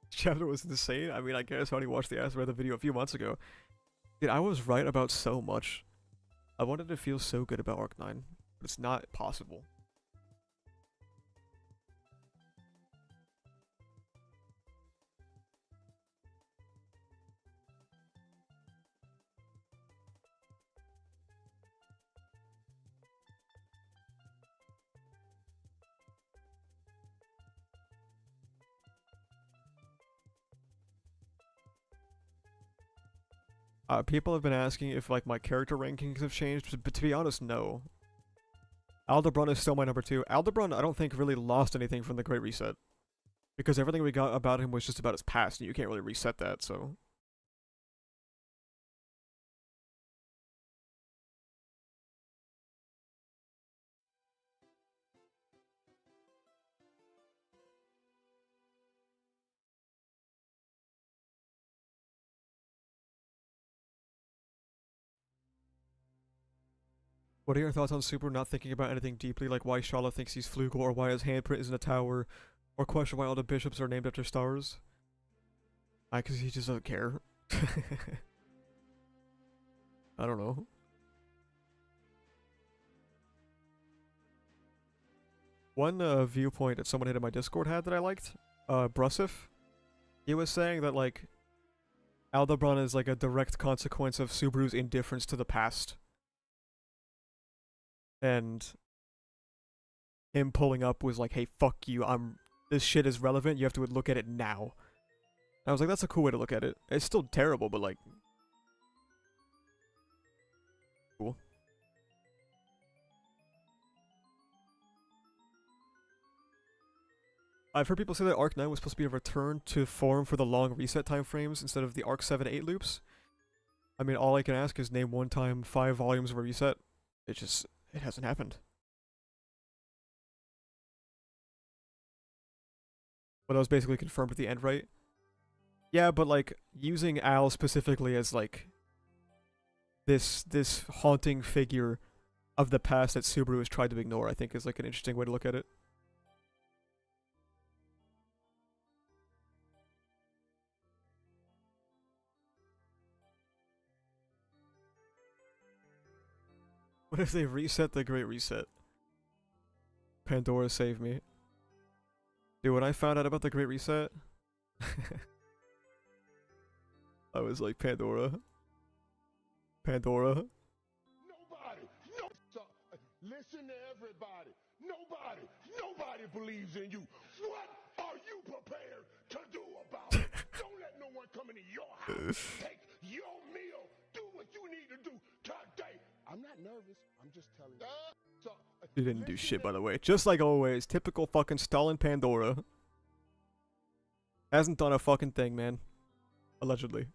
Chapter was insane. I mean, I guess I only watched the Ass Rather video a few months ago. Dude, I was right about so much. I wanted to feel so good about Arc 9, but it's not possible. People have been asking if, like, my character rankings have changed, but to be honest, no. Aldebaran is still my number 2. Aldebaran, I don't think, really lost anything from the Great Reset. Because everything we got about him was just about his past, and you can't really reset that, so... What are your thoughts on Super not thinking about anything deeply, like why Shala thinks he's Flugel, or why his handprint is in a tower, or question why all the bishops are named after stars? Because he just doesn't care. I don't know. One viewpoint that someone hit in my Discord had that I liked, Brusif, he was saying that like Aldebaran is like a direct consequence of Subaru's indifference to the past. And him pulling up was like, hey, fuck you, this shit is relevant, you have to look at it now. And I was like, that's a cool way to look at it. It's still terrible, but like, cool. I've heard people say that Arc 9 was supposed to be a return to form for the long reset timeframes instead of the Arc 7-8 loops. I mean, all I can ask is name one time 5 volumes of a reset. It hasn't happened. But that was basically confirmed at the end, right? Yeah, but like, using Al specifically as like this haunting figure of the past that Subaru has tried to ignore, I think is like an interesting way to look at it. What if they reset the Great Reset? Pandora save me. Dude, when I found out about the Great Reset, I was like, Pandora. Pandora. Nobody, no, so, listen to everybody. Nobody believes in you. What are you prepared to do about it? Don't let no one come into your house, take your meal, do what you need to do today. I'm not nervous. I'm just telling you. So, You didn't do shit, by the way. Just like always. Typical fucking Stalin Pandora. Hasn't done a fucking thing, man. Allegedly.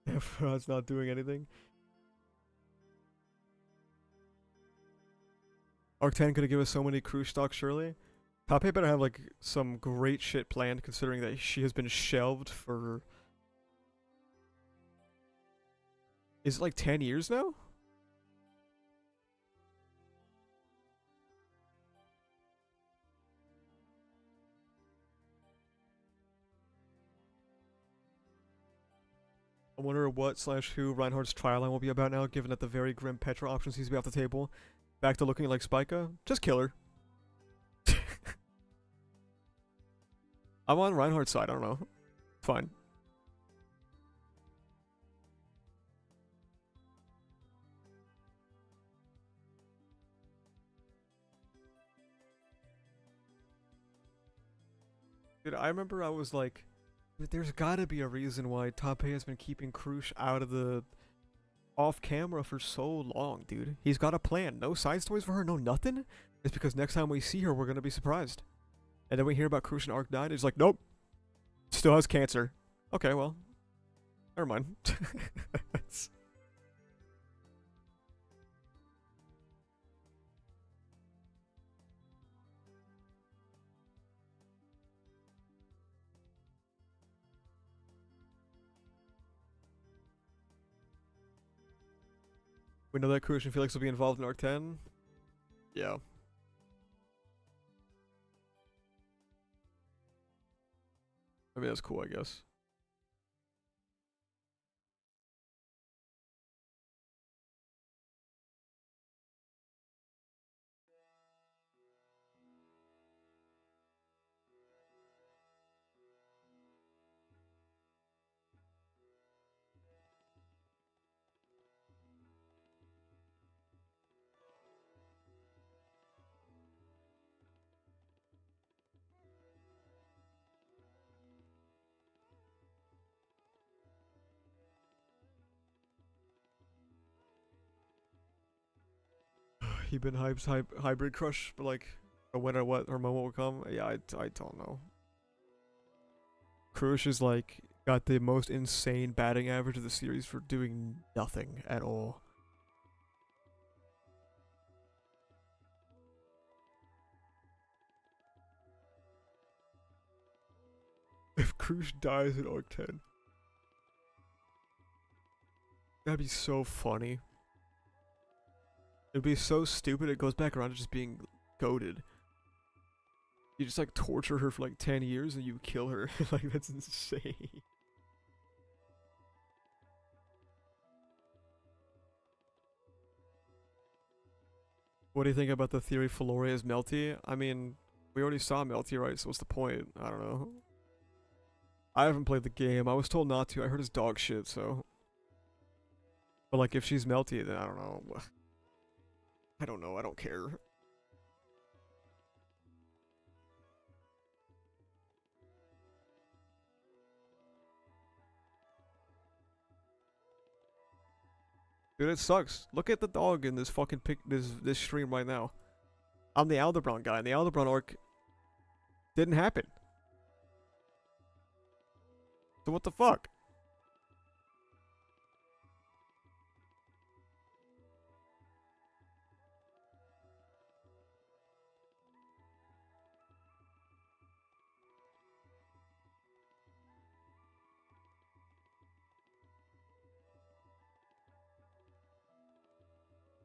Efron's not doing anything. Arc 10 could have given us so many cruise stocks, surely. Tape better have like some great shit planned, considering that she has been shelved for... Is it like 10 years now? I wonder what / who Reinhardt's trial line will be about now, given that the very grim Petra option seems to be off the table. Back to looking like Spica? Just kill her. I'm on Reinhardt's side, I don't know. Fine. Dude, I remember I was like, there's gotta be a reason why Tape has been keeping Krush out of the off camera for so long, dude. He's got a plan. No side stories for her, no nothing. It's because next time we see her, we're gonna be surprised. And then we hear about Krush in Arc 9, it's like, nope. Still has cancer. Okay, well. Never mind. We know that Krush and Felix will be involved in Arc 10. Yeah. I mean, that's cool, I guess. He been hybrid crush, but like, when or what her moment will come? Yeah, I don't know. Krush is like, got the most insane batting average of the series for doing nothing at all. If Krush dies in Arc 10. That'd be so funny. It'd be so stupid. It goes back around to just being goaded. You just like torture her for like 10 years and you kill her. Like that's insane. What do you think about the theory Floria is melty? I mean, we already saw melty, right? So what's the point? I don't know. I haven't played the game. I was told not to. I heard it's dog shit, so. But like if she's melty, then I don't know. I don't know. I don't care. Dude, it sucks. Look at the dog in this fucking this stream right now. I'm the Aldebaran guy, and the Aldebaran arc didn't happen. So what the fuck?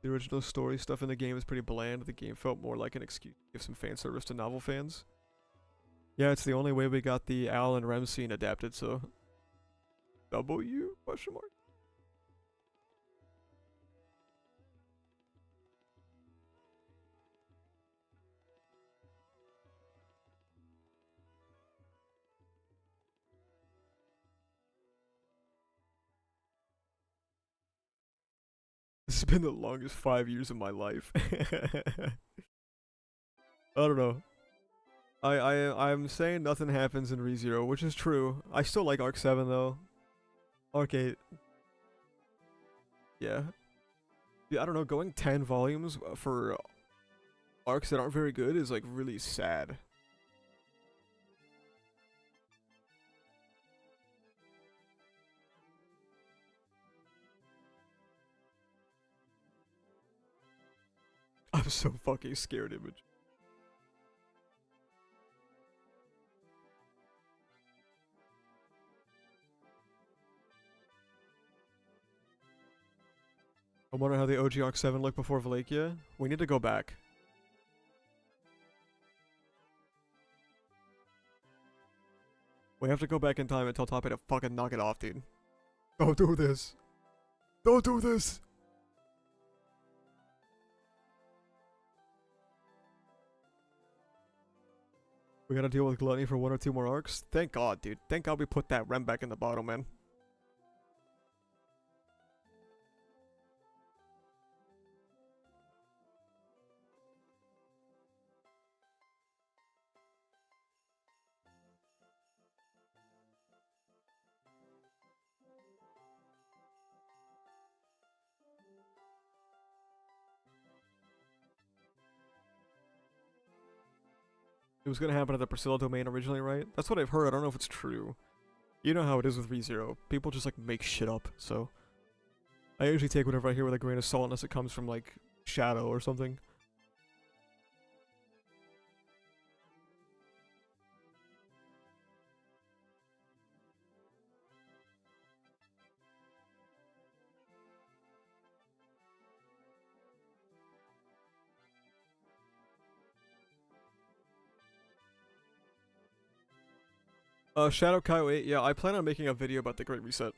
The original story stuff in the game is pretty bland. The game felt more like an excuse to give some fan service to novel fans. Yeah, it's the only way we got the Al and Rem scene adapted, so. W? Question mark? This has been the longest 5 years of my life. I don't know. I'm saying nothing happens in ReZero, which is true. I still like Arc 7 though. Arc 8. Yeah. Yeah, I don't know, going 10 volumes for arcs that aren't very good is like really sad. I'm so fucking scared, Image. I wonder how the OG Arc 7 looked before Valakia. We need to go back. We have to go back in time and tell Toppy to fucking knock it off, dude. Don't do this. Don't do this. We gotta deal with Gluttony for 1 or 2 more arcs. Thank God, dude. Thank God we put that Rem back in the bottle, man. It was gonna happen at the Priscilla domain originally, right? That's what I've heard. I don't know if it's true. You know how it is with ReZero. People just like make shit up, so. I usually take whatever I hear with a grain of salt unless it comes from like Shadow or something. Shadow Kyle 8, yeah, I plan on making a video about the Great Reset.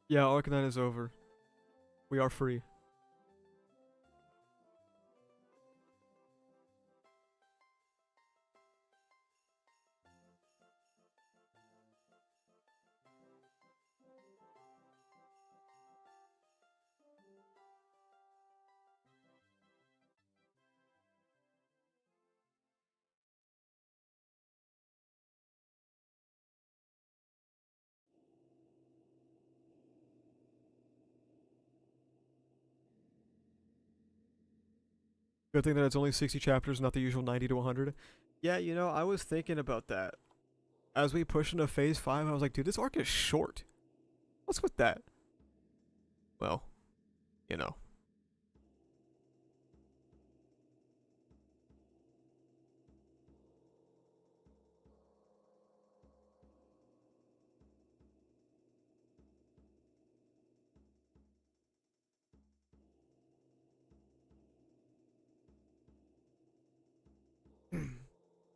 Yeah, Arcanine is over. We are free. Good thing that it's only 60 chapters, not the usual 90 to 100. Yeah, you know, I was thinking about that. As we push into phase 5, I was like, dude, this arc is short. What's with that? Well, you know.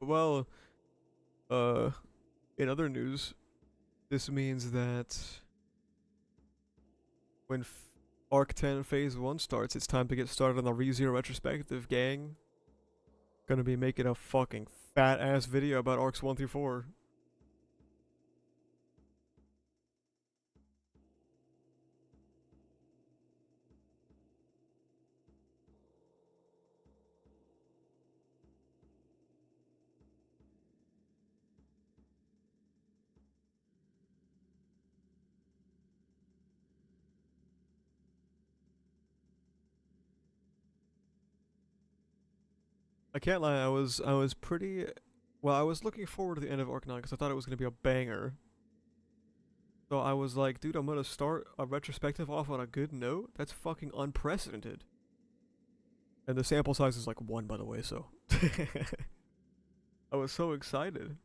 Well, uh, in other news, this means that when Arc 10 Phase 1 starts, it's time to get started on the ReZero retrospective, gang. Gonna be making a fucking fat ass video about Arcs 1 through 4. I can't lie, I was pretty well, I was looking forward to the end of Arc 9 because I thought it was gonna be a banger. So I was like, dude, I'm gonna start a retrospective off on a good note? That's fucking unprecedented. And the sample size is like 1, by the way, so. I was so excited.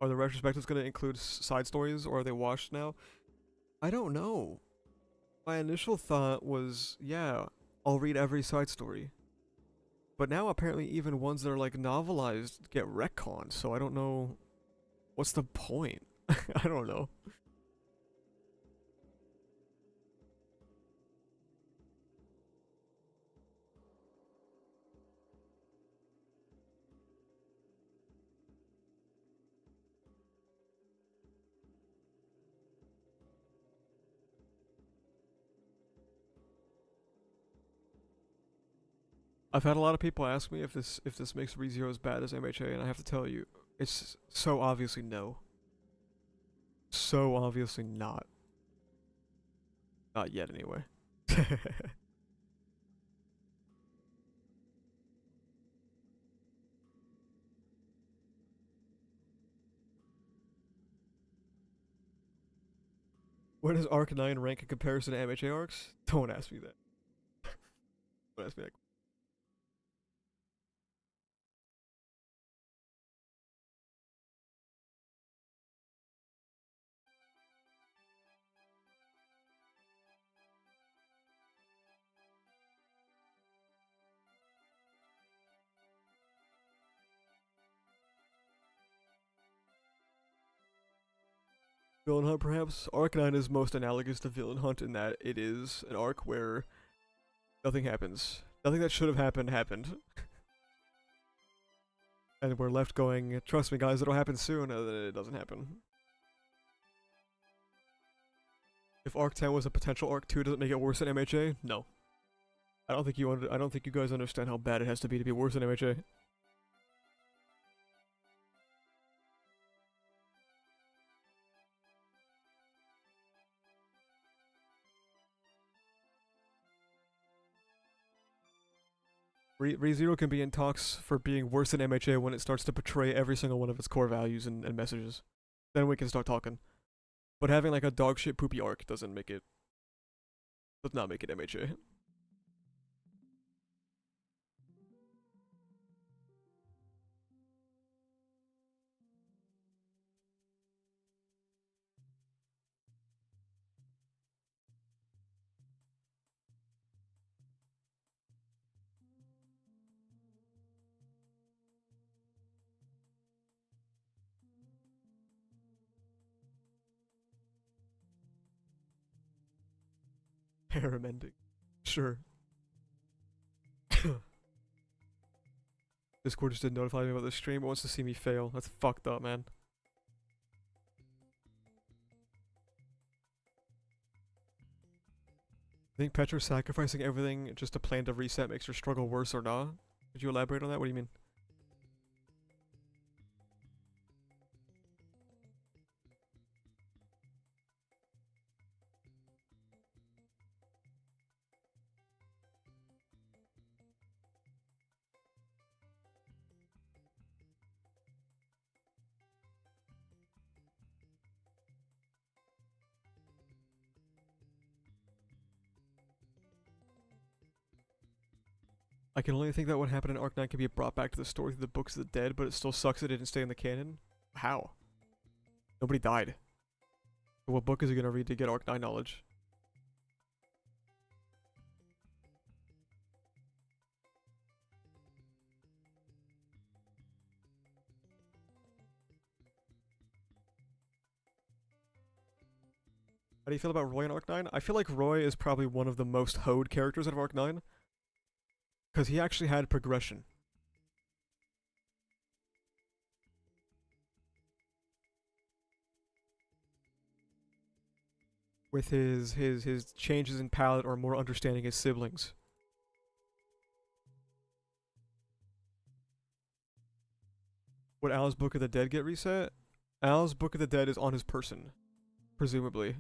Are the retrospectives gonna include side stories, or are they washed now? I don't know. My initial thought was, yeah, I'll read every side story. But now apparently even ones that are like novelized get retconned, so I don't know what's the point. I don't know. I've had a lot of people ask me if this makes ReZero as bad as MHA, and I have to tell you, it's so obviously no. So obviously not. Not yet anyway. Where does Arc 9 rank in comparison to MHA arcs? Don't ask me that. Don't ask me that. Villain Hunt, perhaps? Arc 9 is most analogous to Villain Hunt in that it is an arc where nothing happens. Nothing that should have happened happened. And we're left going, trust me guys, it'll happen soon, and then it doesn't happen. If Arc 10 was a potential Arc 2, does it make it worse than MHA? No. I don't think I don't think you guys understand how bad it has to be worse than MHA. ReZero can be in talks for being worse than MHA when it starts to betray every single one of its core values and messages. Then we can start talking. But having like a dogshit poopy arc does not make it MHA. Harem ending. Sure. Discord just didn't notify me about the stream. It wants to see me fail. That's fucked up, man. I think Petra sacrificing everything just to plan to reset makes her struggle worse or not? Could you elaborate on that? What do you mean? I can only think that what happened in Arc 9 can be brought back to the story through the Books of the Dead, but it still sucks that it didn't stay in the canon. How? Nobody died. So what book is he gonna read to get Arc 9 knowledge? How do you feel about Roy in Arc 9? I feel like Roy is probably one of the most hoed characters out of Arc 9. Because he actually had progression. With his changes in palette or more understanding his siblings. Would Al's Book of the Dead get reset? Al's Book of the Dead is on his person. Presumably.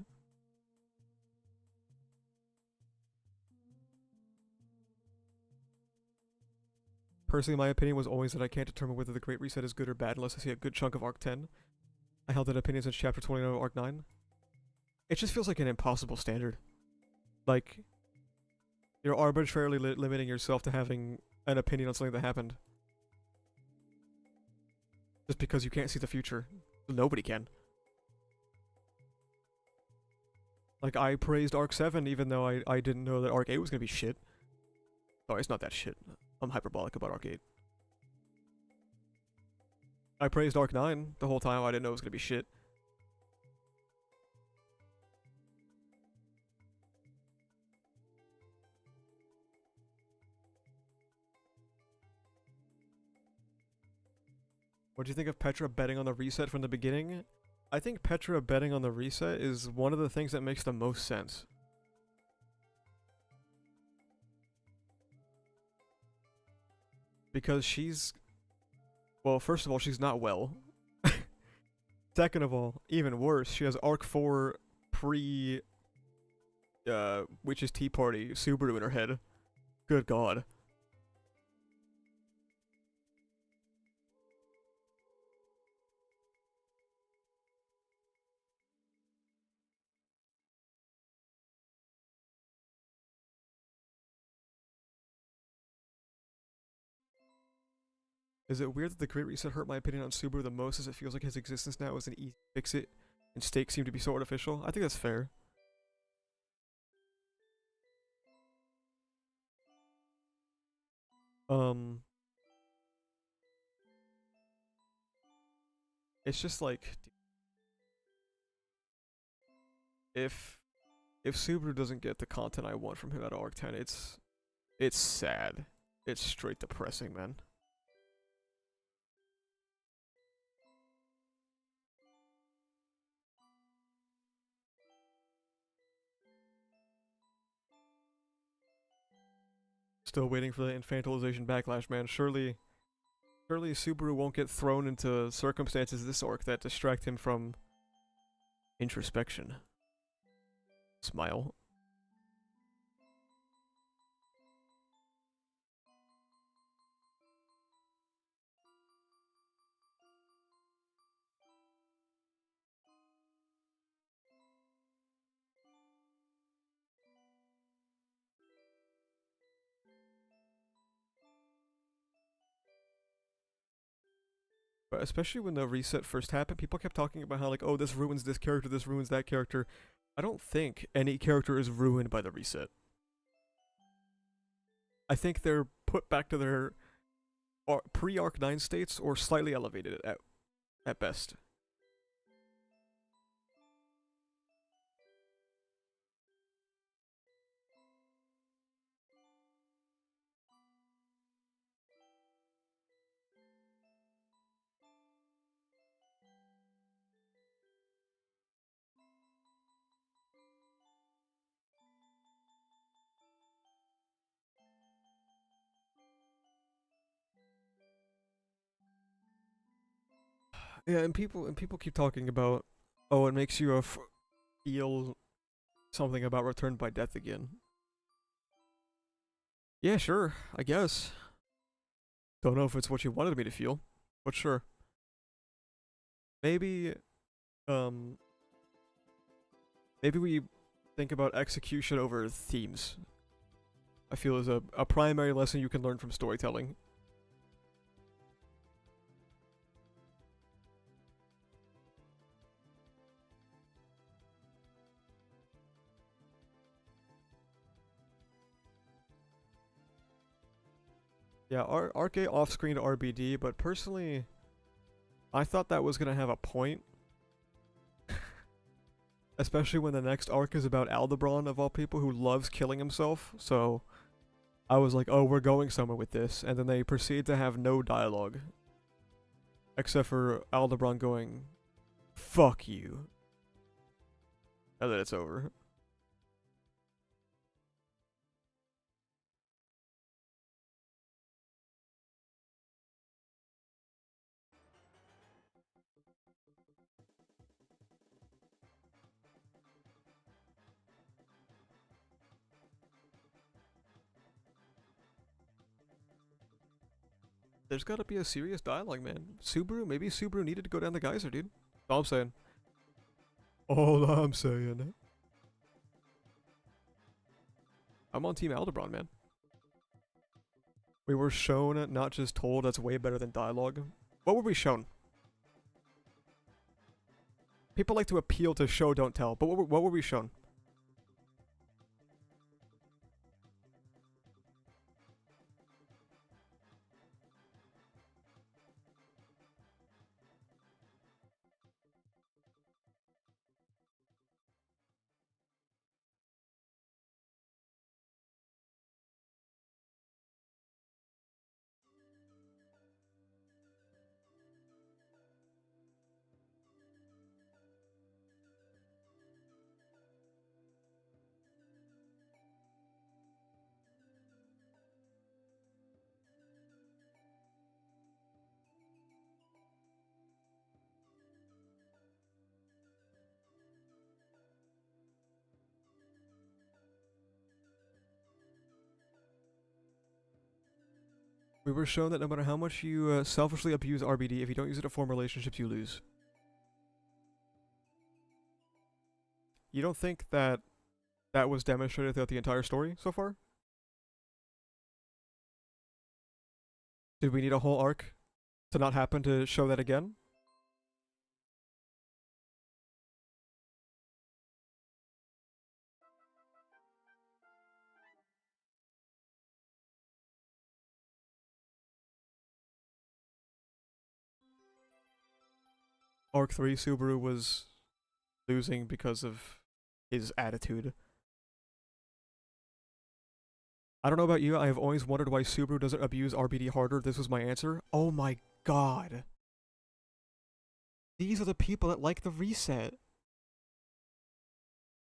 Personally, my opinion was always that I can't determine whether the Great Reset is good or bad unless I see a good chunk of Arc 10. I held that opinion since Chapter 29 of Arc 9. It just feels like an impossible standard. Like, you're arbitrarily limiting yourself to having an opinion on something that happened. Just because you can't see the future. Nobody can. Like, I praised Arc 7 even though I didn't know that Arc 8 was gonna be shit. Sorry, it's not that shit. I'm hyperbolic about Arc 8. I praised Arc 9 the whole time. I didn't know it was gonna be shit. What do you think of Petra betting on the reset from the beginning? I think Petra betting on the reset is one of the things that makes the most sense. Because she's... Well, first of all, she's not well. Second of all, even worse, she has Arc 4 pre... Witch's Tea Party Subaru in her head. Good god. Is it weird that the Great Reset hurt my opinion on Subaru the most as it feels like his existence now is an easy fix-it and stakes seem to be so artificial? I think that's fair. It's just like... If Subaru doesn't get the content I want from him out of Arc 10, it's sad. It's straight depressing, man. Still waiting for the infantilization backlash, man. Surely Subaru won't get thrown into circumstances this arc that distract him from introspection. Smile. But especially when the reset first happened, people kept talking about how, like, oh, this ruins this character, this ruins that character. I don't think any character is ruined by the reset. I think they're put back to their pre-Arc 9 states or slightly elevated at best. Yeah, and people keep talking about, oh, it makes you feel something about Returned by Death again. Yeah, sure, I guess. Don't know if it's what you wanted me to feel, but sure. Maybe, um, maybe we think about execution over themes. I feel is a primary lesson you can learn from storytelling. Yeah, Arc A off-screen RBD, but personally, I thought that was gonna have a point. Especially when the next arc is about Aldebaran, of all people, who loves killing himself, so I was like, oh, we're going somewhere with this, and then they proceed to have no dialogue. Except for Aldebaran going, fuck you. And then it's over. There's gotta be a serious dialogue, man. Maybe Subaru needed to go down the geyser, dude. All I'm saying. All I'm saying. I'm on Team Aldebaran, man. We were shown, not just told. That's way better than dialogue. What were we shown? People like to appeal to show, don't tell. But what were we shown? We were shown that no matter how much you selfishly abuse RBD, if you don't use it to form relationships, you lose. You don't think that that was demonstrated throughout the entire story so far? Did we need a whole arc to not happen to show that again? Arc 3, Subaru was losing because of his attitude. I don't know about you, I have always wondered why Subaru doesn't abuse RBD harder. This was my answer. Oh my god. These are the people that like the reset.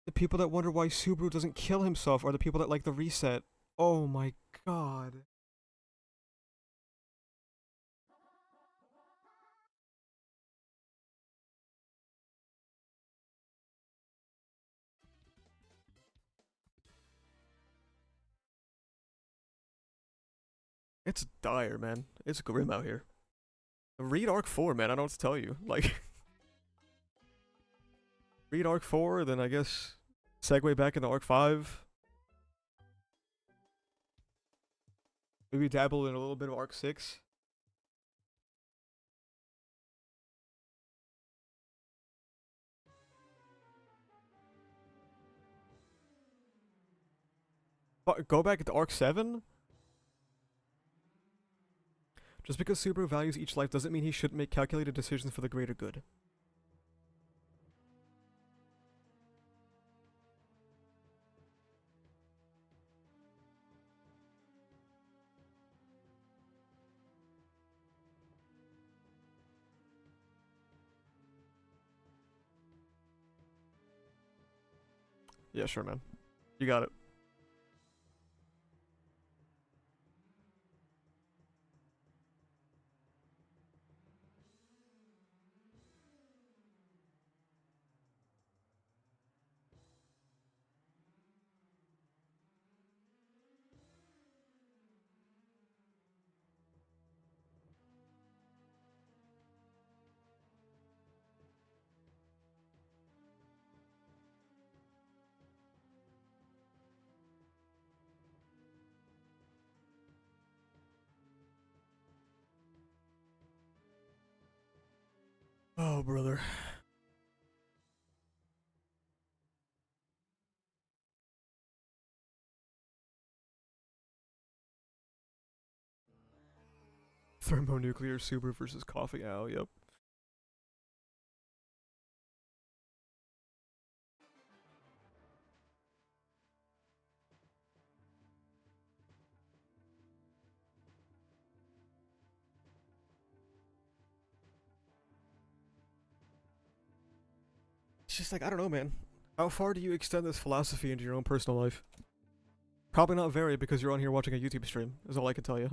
The people that wonder why Subaru doesn't kill himself are the people that like the reset. Oh my god. It's dire, man. It's grim out here. Read Arc 4, man. I don't know what to tell you. Like, read Arc 4, then I guess segue back into Arc 5. Maybe dabble in a little bit of Arc 6. But go back into Arc 7? Just because Subaru values each life doesn't mean he shouldn't make calculated decisions for the greater good. Yeah, sure, man. You got it. Oh, brother. Thermonuclear Subaru versus Coffee Owl, yep. It's just like, I don't know, man. How far do you extend this philosophy into your own personal life? Probably not very, because you're on here watching a YouTube stream, is all I can tell you.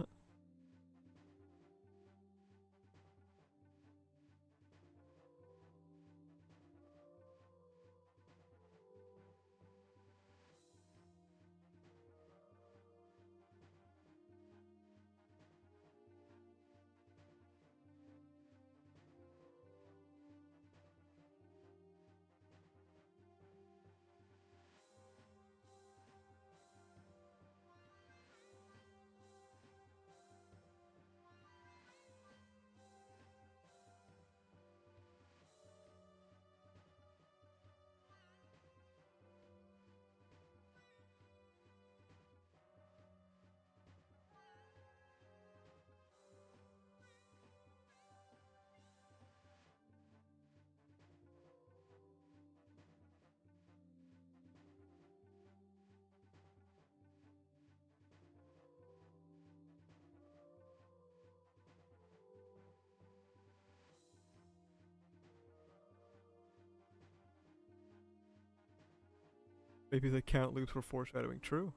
Maybe the count loops were foreshadowing. True.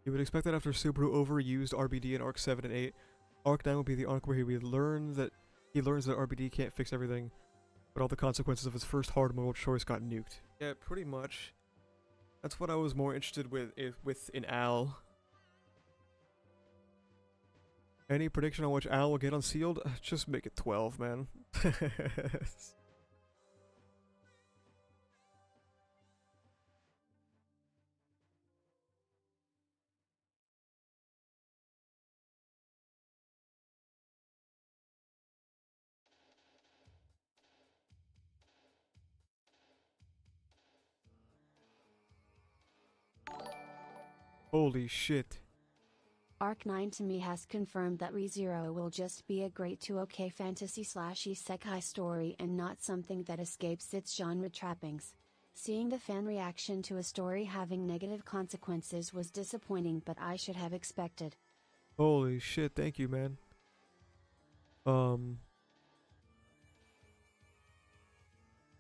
You would expect that after Subaru overused RBD in Arc 7 and 8, Arc 9 will be the arc where he learns that RBD can't fix everything, but all the consequences of his first hard moral choice got nuked. Yeah, pretty much. That's what I was more interested with in Al. Any prediction on which Al will get unsealed? Just make it 12, man. Holy shit. Arc 9 to me has confirmed that ReZero will just be a great to okay fantasy / isekai story and not something that escapes its genre trappings. Seeing the fan reaction to a story having negative consequences was disappointing, but I should have expected. Holy shit, thank you, man.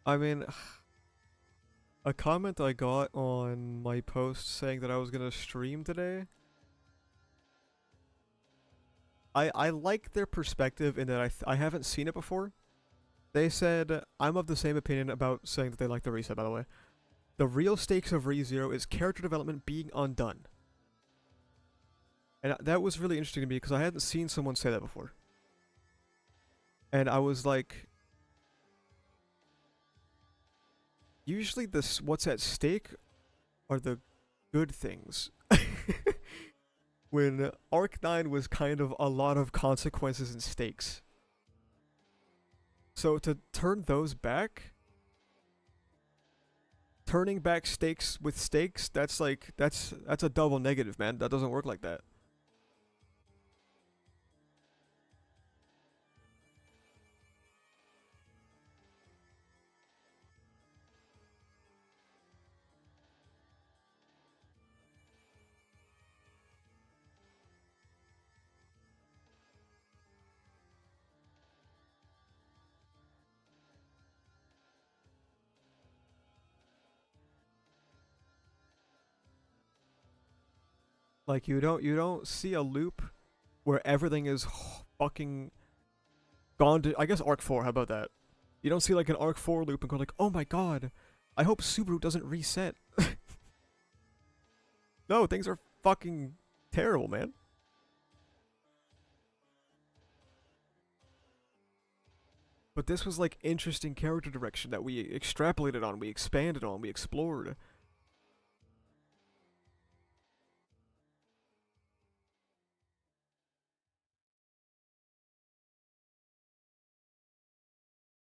I mean, a comment I got on my post saying that I was gonna stream today. I like their perspective in that I haven't seen it before. They said, I'm of the same opinion about saying that they like the reset, by the way. The real stakes of ReZero is character development being undone. And that was really interesting to me because I hadn't seen someone say that before. And I was like, usually this what's at stake are the good things. When Arc 9 was kind of a lot of consequences and stakes. So to turn those back, turning back stakes with stakes, that's like that's a double negative, man. That doesn't work like that. Like you don't see a loop where everything is fucking gone to, I guess, Arc 4, how about that? You don't see like an Arc 4 loop and go like, oh my god, I hope Subaru doesn't reset. No, things are fucking terrible, man. But this was like interesting character direction that we extrapolated on, we expanded on, we explored.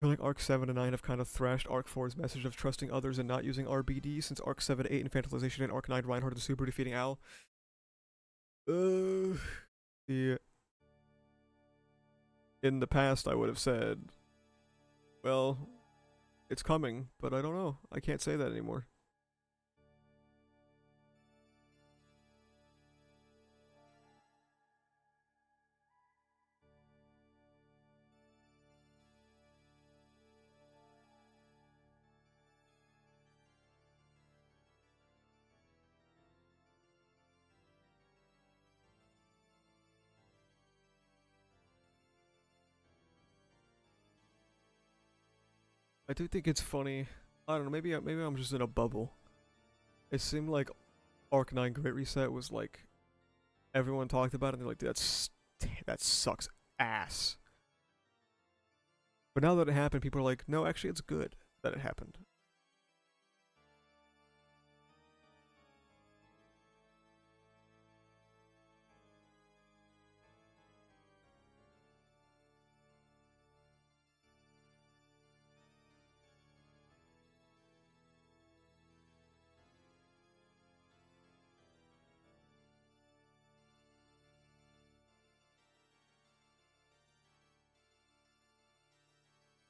feel like Arc 7 and 9 have kind of thrashed Arc 4's message of trusting others and not using RBD since Arc 7 8 Infantilization and Arc 9 Reinhardt and Subaru defeating Al. The in the past I would have said, well, it's coming, but I don't know. I can't say that anymore. I do think it's funny. I don't know, maybe I'm just in a bubble. It seemed like Arc 9 Great Reset was like everyone talked about it and they're like, that sucks ass. But now that it happened, people are like, no, actually it's good that it happened.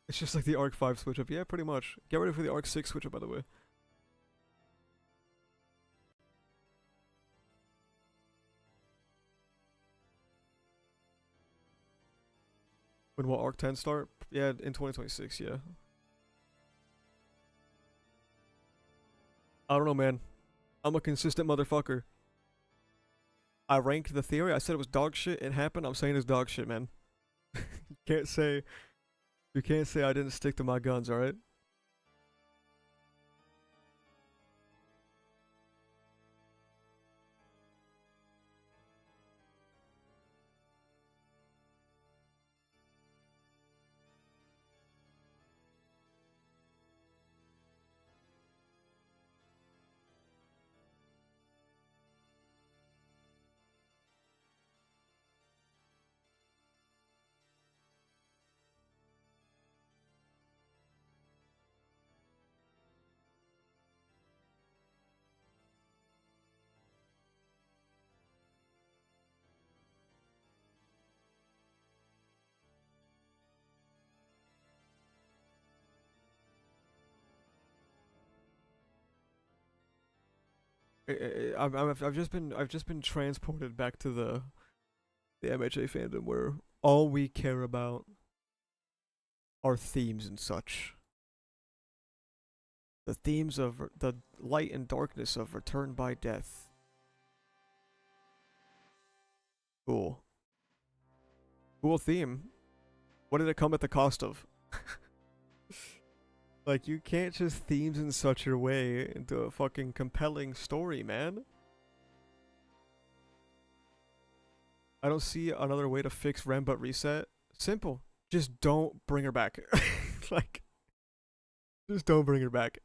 It's just like the Arc 5 switch up. Yeah, pretty much. Get ready for the Arc 6 switch up, by the way. When will Arc 10 start? Yeah, in 2026, yeah. I don't know, man. I'm a consistent motherfucker. I ranked the theory. I said it was dog shit. It happened. I'm saying it's dog shit, man. you can't say you can't say I didn't stick to my guns, alright? I've just been transported back to the MHA fandom where all we care about are themes and such. The themes of the light and darkness of Return by Death. Cool. Cool theme. What did it come at the cost of? Like, you can't just themes in such a way into a fucking compelling story, man. I don't see another way to fix Rem but reset. Simple. Just don't bring her back. Like, just don't bring her back.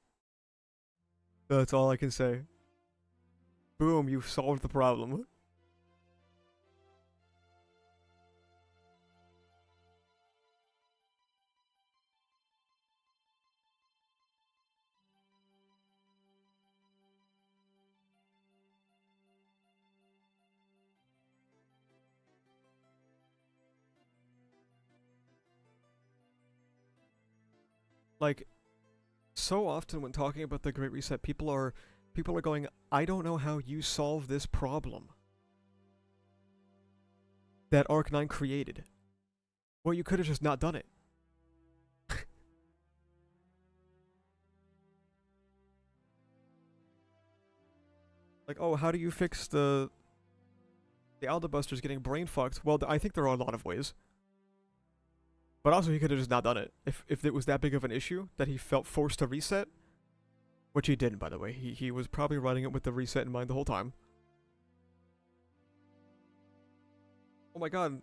That's all I can say. Boom, you've solved the problem. Like, so often when talking about the Great Reset, people are going, I don't know how you solve this problem that Arc 9 created. Well, you could have just not done it. Like, oh, how do you fix the Aldabusters getting brain fucked? Well, I think there are a lot of ways. But also, he could have just not done it. If it was that big of an issue that he felt forced to reset, which he didn't, by the way. He was probably running it with the reset in mind the whole time. Oh my god.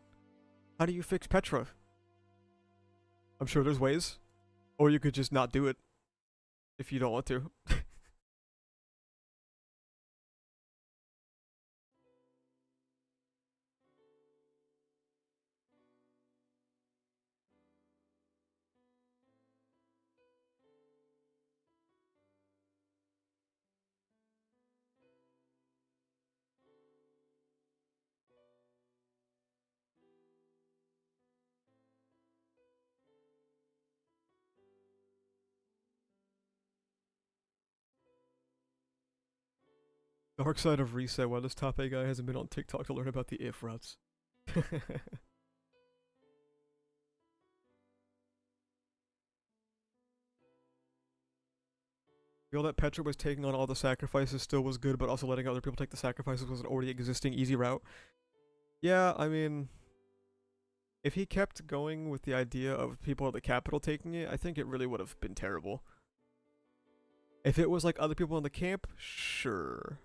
How do you fix Petra? I'm sure there's ways. Or you could just not do it if you don't want to. Dark side of reset. Why this top A guy hasn't been on TikTok to learn about the if routes. Feel that Petra was taking on all the sacrifices still was good, but also letting other people take the sacrifices was an already existing easy route. Yeah, I mean, if he kept going with the idea of people at the capital taking it, I think it really would have been terrible. If it was like other people in the camp, sure.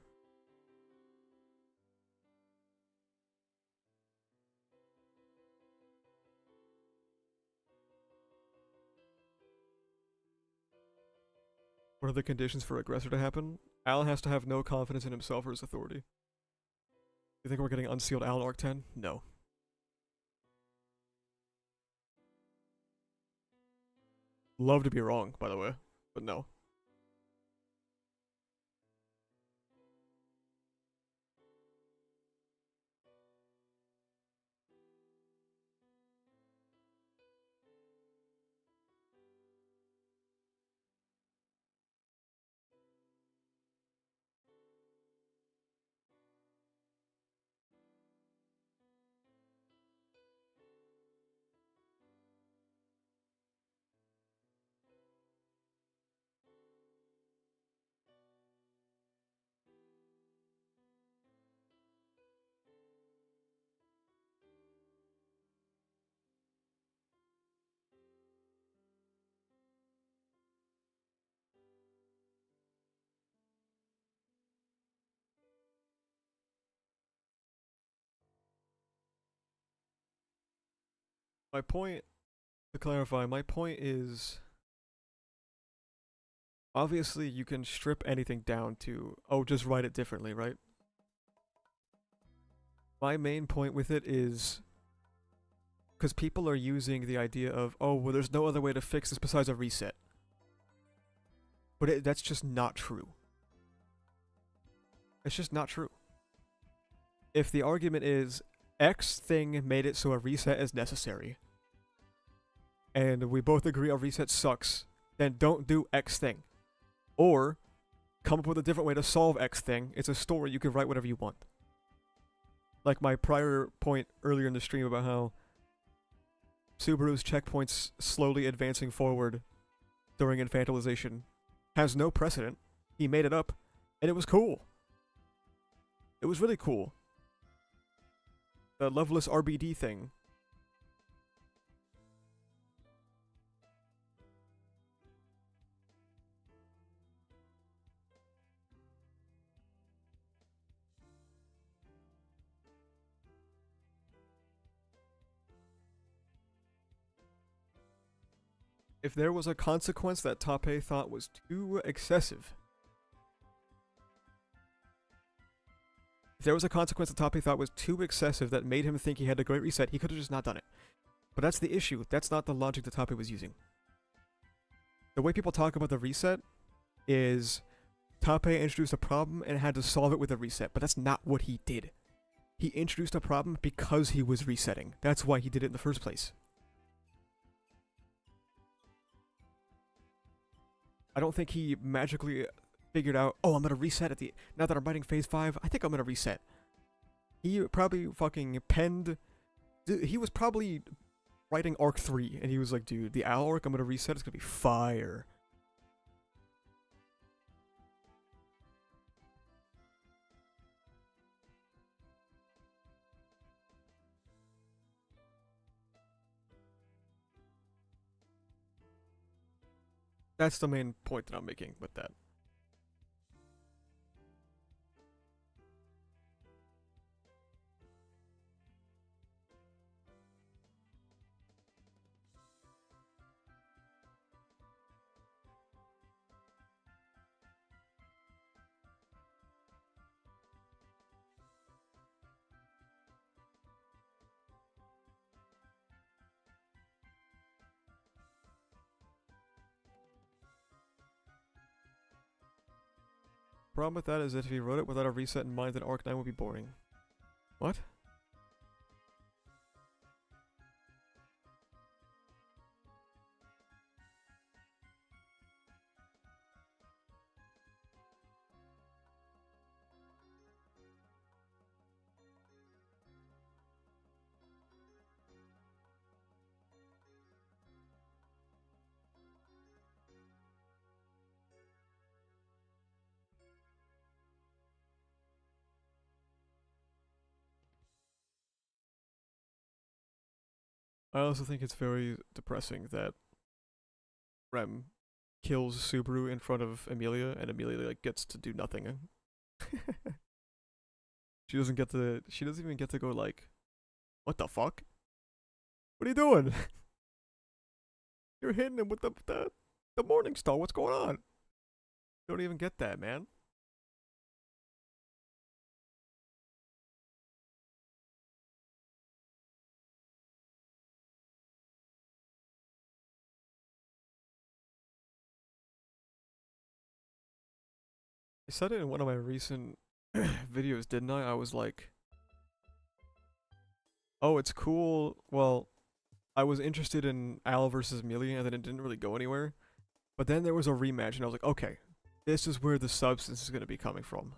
What are the conditions for aggressor to happen? Al has to have no confidence in himself or his authority. You think we're getting unsealed Al in Arc 10? No. Love to be wrong, by the way, but no. My point, to clarify, my point is obviously you can strip anything down to, oh, just write it differently, right? My main point with it is because people are using the idea of, oh, well, there's no other way to fix this besides a reset. But that's just not true. It's just not true. If the argument is X thing made it so a reset is necessary, and we both agree a reset sucks, then don't do X thing. Or come up with a different way to solve X thing. It's a story, you can write whatever you want. Like my prior point earlier in the stream about how Subaru's checkpoints slowly advancing forward during infantilization has no precedent. He made it up, and it was cool. It was really cool. The loveless RBD thing. If there was a consequence that Tape thought was too excessive, if there was a consequence that Tape thought was too excessive that made him think he had a great reset, he could have just not done it. But that's the issue. That's not the logic that Tape was using. The way people talk about the reset is Tape introduced a problem and had to solve it with a reset, but that's not what he did. He introduced a problem because he was resetting. That's why he did it in the first place. I don't think he magically figured out, oh, I'm gonna reset at the, now that I'm writing phase 5, I think I'm gonna reset. He probably fucking penned, he was probably writing arc 3, and he was like, dude, the Al arc I'm gonna reset is gonna be fire. That's the main point that I'm making with that. Problem with that is that if he wrote it without a reset in mind, then Arc 9 would be boring. What? I also think it's very depressing that Rem kills Subaru in front of Amelia, and Amelia like gets to do nothing. She doesn't get to. She doesn't even get to go like, "What the fuck? What are you doing? You're hitting him with the Morning Star. What's going on?" You don't even get that, man. I said it in one of my recent videos, didn't I? I was like, "Oh, it's cool." Well, I was interested in Al versus Amelia, and then it didn't really go anywhere. But then there was a rematch, and I was like, "Okay, this is where the substance is going to be coming from."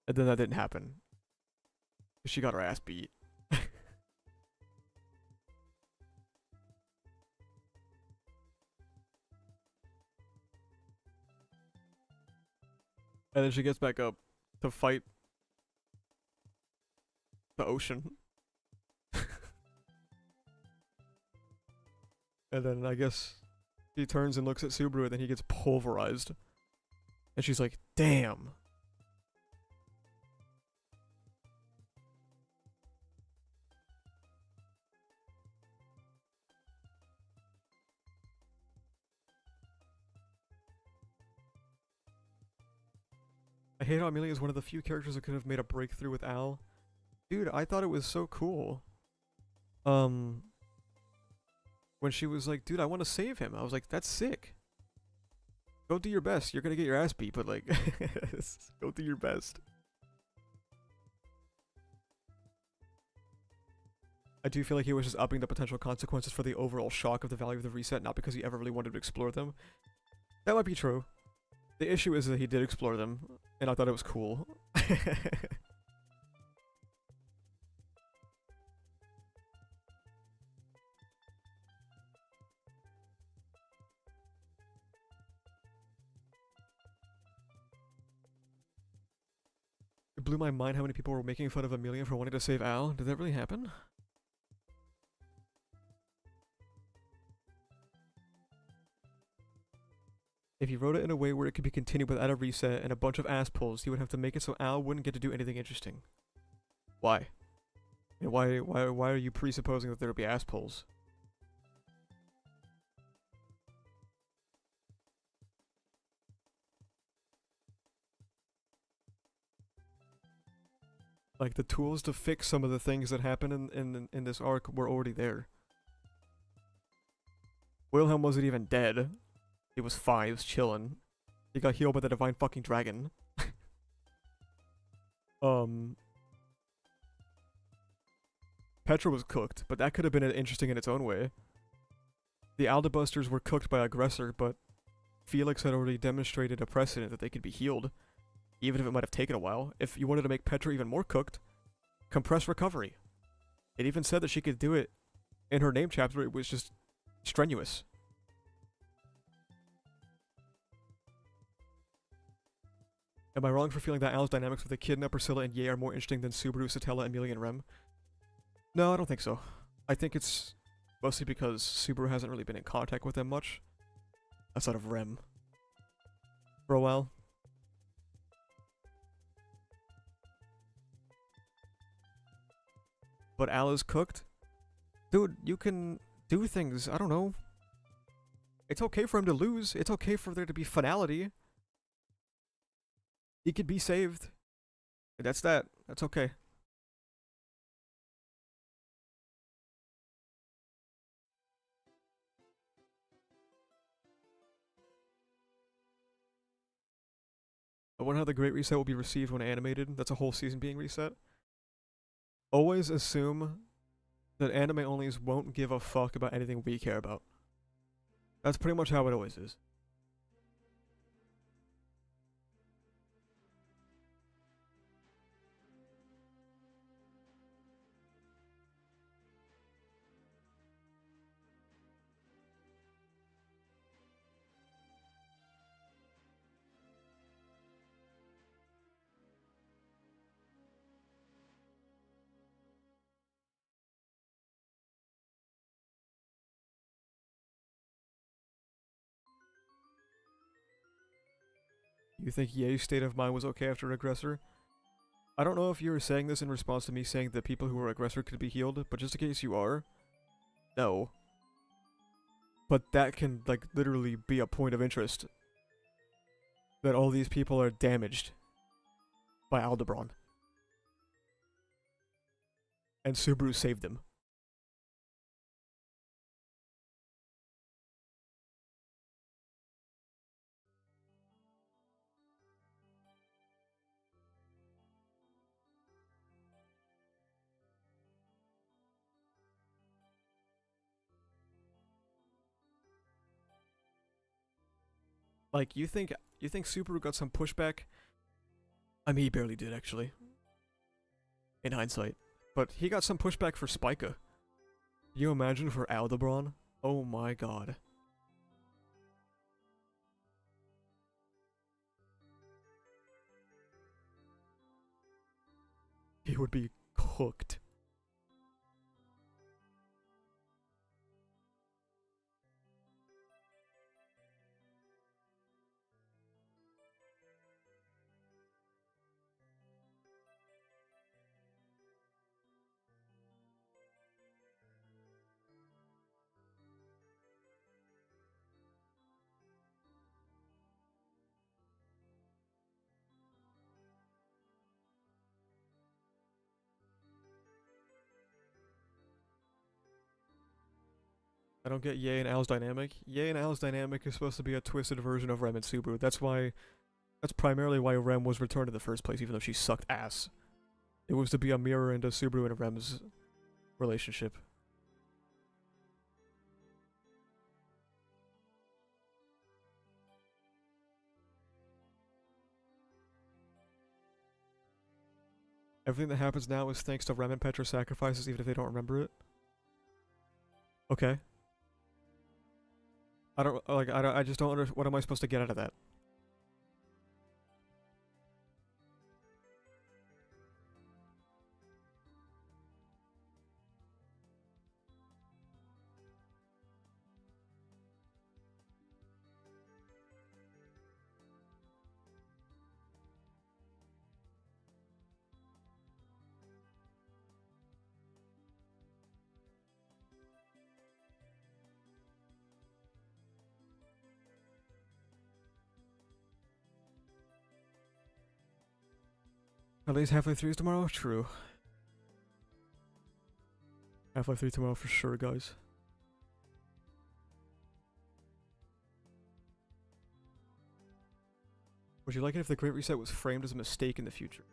And then that didn't happen. She got her ass beat. And then she gets back up to fight the ocean. And then I guess he turns and looks at Subaru, and then he gets pulverized. And she's like, "Damn." I hate how Amelia is one of the few characters that could have made a breakthrough with Al. Dude, I thought it was so cool. When she was like, "Dude, I want to save him." I was like, "That's sick. Go do your best. You're gonna get your ass beat, but like, go do your best." I do feel like he was just upping the potential consequences for the overall shock of the value of the reset, not because he ever really wanted to explore them. That might be true. The issue is that he did explore them, and I thought it was cool. It blew my mind how many people were making fun of Amelia for wanting to save Al. Did that really happen? If he wrote it in a way where it could be continued without a reset and a bunch of ass pulls, he would have to make it so Al wouldn't get to do anything interesting. Why? And why are you presupposing that there would be ass pulls? Like, the tools to fix some of the things that happen in this arc were already there. Wilhelm wasn't even dead. He was fine, he was chilling. He got healed by the divine fucking dragon. Petra was cooked, but that could have been interesting in its own way. The Aldabusters were cooked by Aggressor, but Felix had already demonstrated a precedent that they could be healed, even if it might have taken a while. If you wanted to make Petra even more cooked, compress recovery. It even said that she could do it in her name chapter. It was just strenuous. Am I wrong for feeling that Al's dynamics with Echidna, Priscilla, and Ye are more interesting than Subaru, Satella, Amelia, and Rem? No, I don't think so. I think it's mostly because Subaru hasn't really been in contact with them much, outside of Rem, for a while. But Al is cooked? Dude, you can do things, I don't know. It's okay for him to lose. It's okay for there to be finality. He could be saved. That's that. That's okay. I wonder how the Great Reset will be received when animated. That's a whole season being reset. Always assume that anime onlys won't give a fuck about anything we care about. That's pretty much how it always is. You think Ye's state of mind was okay after aggressor? I don't know if you were saying this in response to me saying that people who were aggressor could be healed, but just in case you are, no. But that can, like, literally be a point of interest. That all these people are damaged by Aldebaran. And Subaru saved them. Like, you think Subaru got some pushback? I mean, he barely did, actually. In hindsight. But he got some pushback for Spica. You imagine for Aldebaran? Oh my god. He would be cooked. I don't get Ye and Al's dynamic. Ye and Al's dynamic is supposed to be a twisted version of Rem and Subaru. That's primarily why Rem was returned in the first place, even though she sucked ass. It was to be a mirror into Subaru and Rem's relationship. Everything that happens now is thanks to Rem and Petra's sacrifices, even if they don't remember it. Okay. I just don't understand. What am I supposed to get out of that? At least Half-Life 3 is tomorrow? True. Half-Life 3 tomorrow for sure, guys. Would you like it if the Great Reset was framed as a mistake in the future?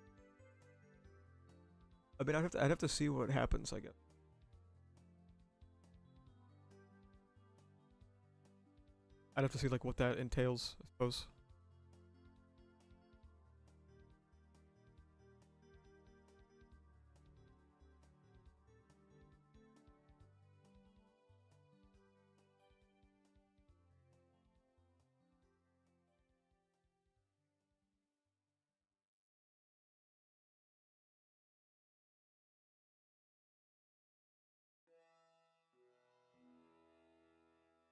I mean, I'd have to see what happens, I guess. I'd have to see, like, what that entails, I suppose.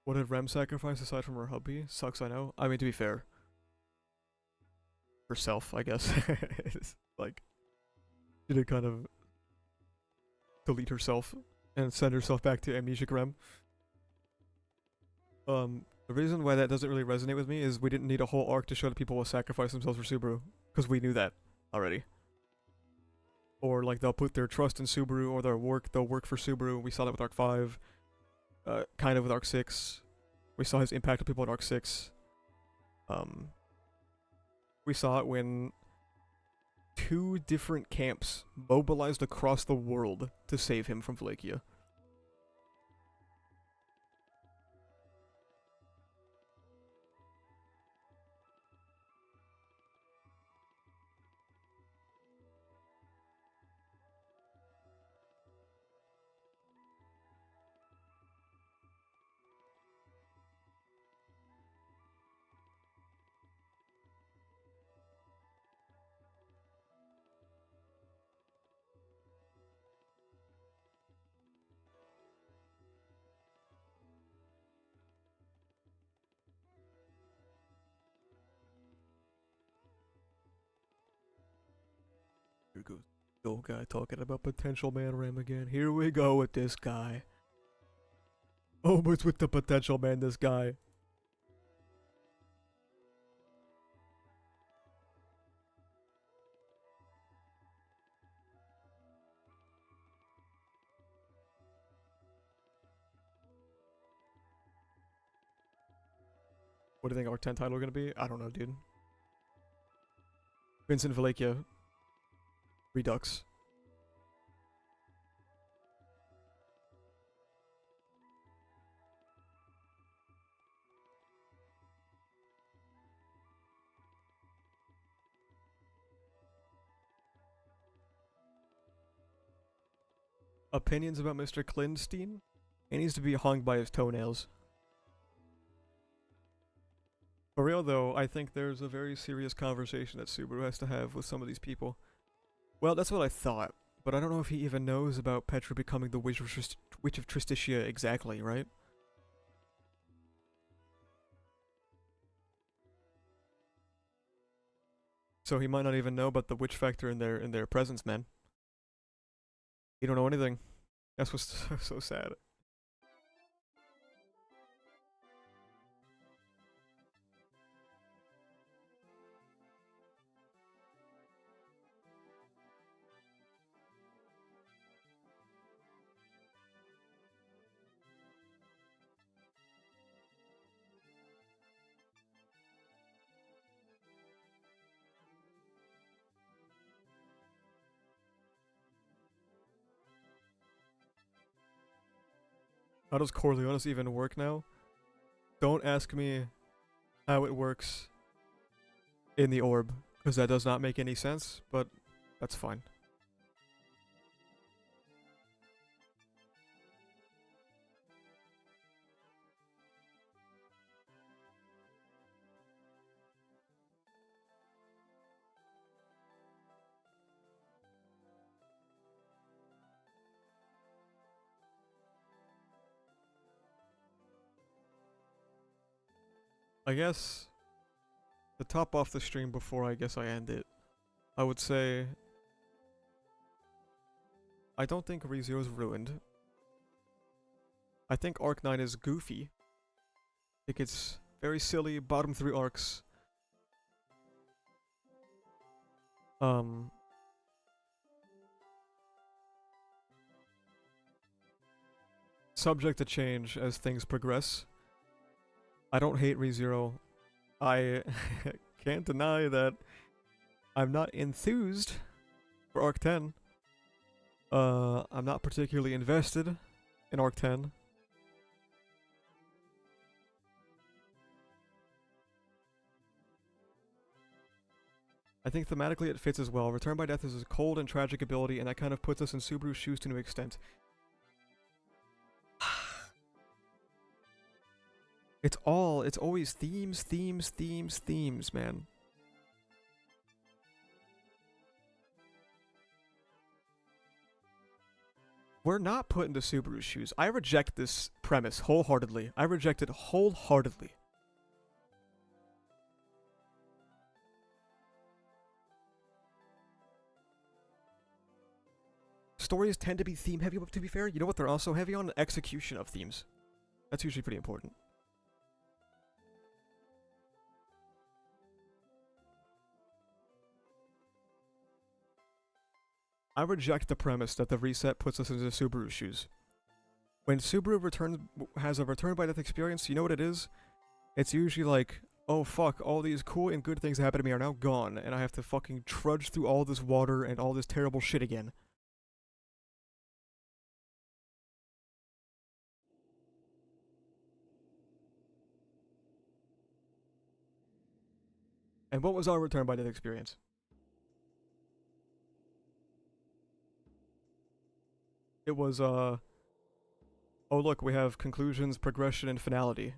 What did Rem sacrifice aside from her hubby? Sucks, I know. I mean, to be fair. Herself, I guess. It's like, she did kind of delete herself and send herself back to Amnesic Rem. The reason why that doesn't really resonate with me is we didn't need a whole arc to show that people will sacrifice themselves for Subaru. Because we knew that already. Or like they'll put their trust in Subaru or they'll work for Subaru. We saw that with Arc 5. Kind of with Arc 6. We saw his impact on people in Arc 6. We saw it when 2 different camps mobilized across the world to save him from Valakia. goes the old guy talking about potential man ram again. Here we go with this guy. Almost with the potential man, this guy. What do you think Arc 10 title gonna be? I don't know, dude. Vincent Valencia. Redux. Opinions about Mr. Klinstein? He needs to be hung by his toenails. For real though, I think there's a very serious conversation that Subaru has to have with some of these people. Well, that's what I thought, but I don't know if he even knows about Petra becoming the Witch of Tristitia exactly, right? So he might not even know about the witch factor in their presence, man. You don't know anything. That's what's so sad. How does Corleones even work now? Don't ask me how it works in the orb, because that does not make any sense, but that's fine. I guess, to top off the stream before I guess I end it, I would say I don't think ReZero is ruined. I think Arc 9 is goofy. I think it's very silly, bottom 3 arcs. Subject to change as things progress. I don't hate ReZero. I can't deny that I'm not enthused for Arc 10. I'm not particularly invested in Arc 10. I think thematically it fits as well. Return by Death is a cold and tragic ability, and that kind of puts us in Subaru's shoes to an extent. It's always themes, themes, themes, themes, man. We're not put into Subaru's shoes. I reject this premise wholeheartedly. I reject it wholeheartedly. Stories tend to be theme heavy, but to be fair, you know what they're also heavy on? Execution of themes. That's usually pretty important. I reject the premise that the reset puts us into Subaru's shoes. When Subaru has a return by death experience, you know what it is? It's usually like, oh fuck, all these cool and good things that happened to me are now gone, and I have to fucking trudge through all this water and all this terrible shit again. And what was our return by death experience? It was, oh look, we have conclusions, progression, and finality.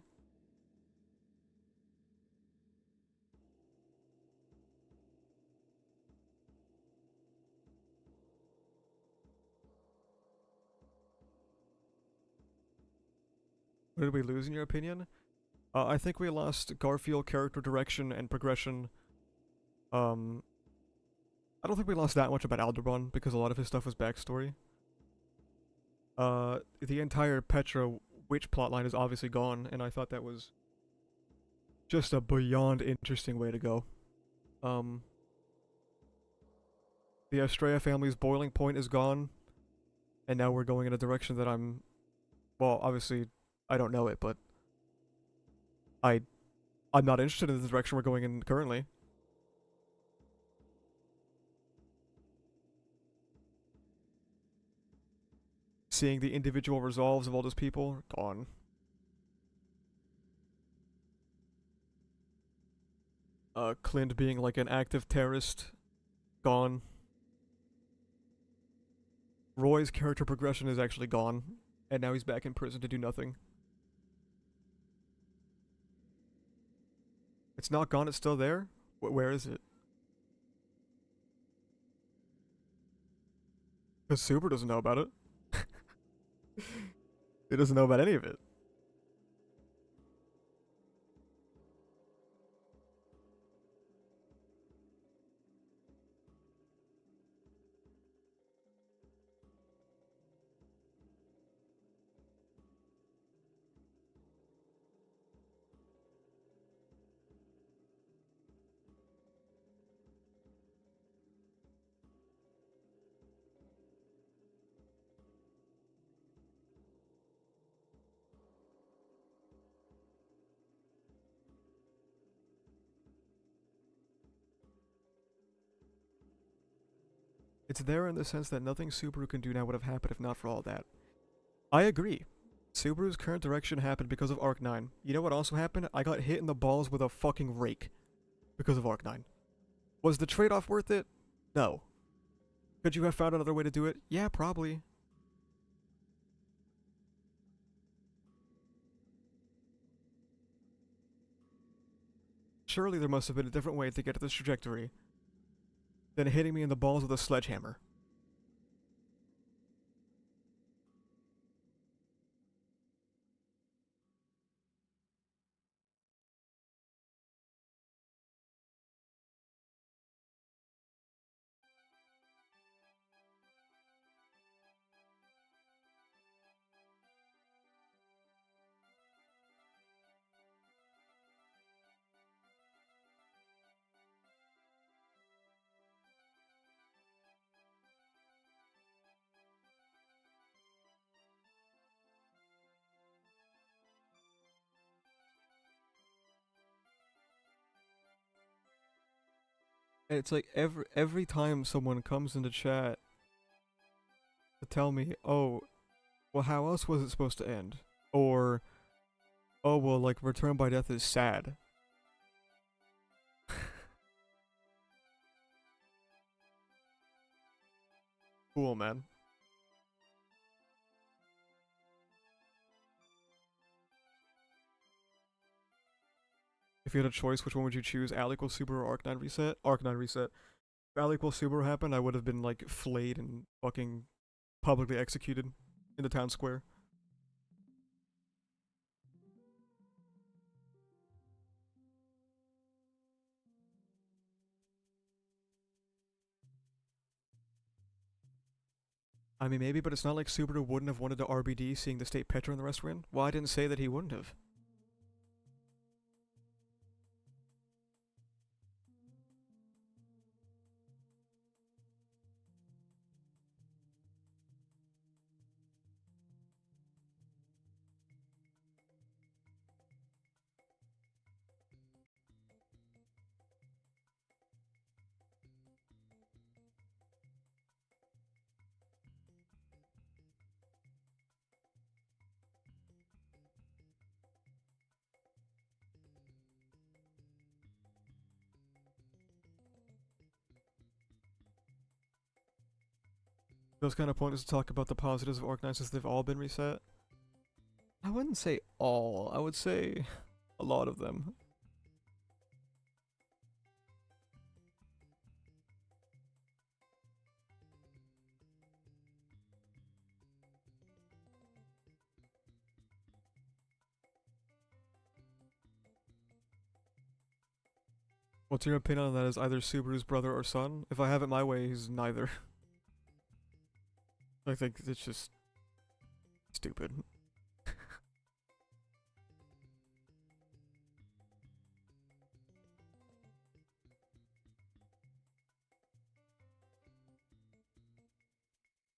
What did we lose in your opinion? I think we lost Garfield character direction and progression. I don't think we lost that much about Alderon because a lot of his stuff was backstory. The entire Petra witch plotline is obviously gone, and I thought that was just a beyond interesting way to go. The Estrella family's boiling point is gone, and now we're going in a direction that well, obviously, I don't know it, but I, I'm not interested in the direction we're going in currently. Seeing the individual resolves of all those people, gone. Clint being like an active terrorist, gone. Roy's character progression is actually gone, and now he's back in prison to do nothing. It's not gone, it's still there? Where is it? Because Super doesn't know about it. He doesn't know about any of it. It's there in the sense that nothing Subaru can do now would have happened if not for all that. I agree. Subaru's current direction happened because of Arc 9. You know what also happened? I got hit in the balls with a fucking rake because of Arc 9. Was the trade-off worth it? No. Could you have found another way to do it? Yeah, probably. Surely there must have been a different way to get to this trajectory than hitting me in the balls with a sledgehammer. And it's like every time someone comes into chat to tell me, oh, well, how else was it supposed to end? Or, oh, well, like, Return by Death is sad. Cool, man. If you had a choice, which one would you choose? Al equals Subaru or Arc 9 reset? Arc 9 reset. If Al equals Subaru happened, I would have been, like, flayed and fucking publicly executed in the town square. I mean, maybe, but it's not like Subaru wouldn't have wanted to RBD seeing the state Petra and the rest win. Well, I didn't say that he wouldn't have. Those kind of points to talk about the positives of Arc 9 since they've all been reset. I wouldn't say all. I would say a lot of them. What's your opinion on that? Is either Subaru's brother or son? If I have it my way, he's neither. I think it's just stupid.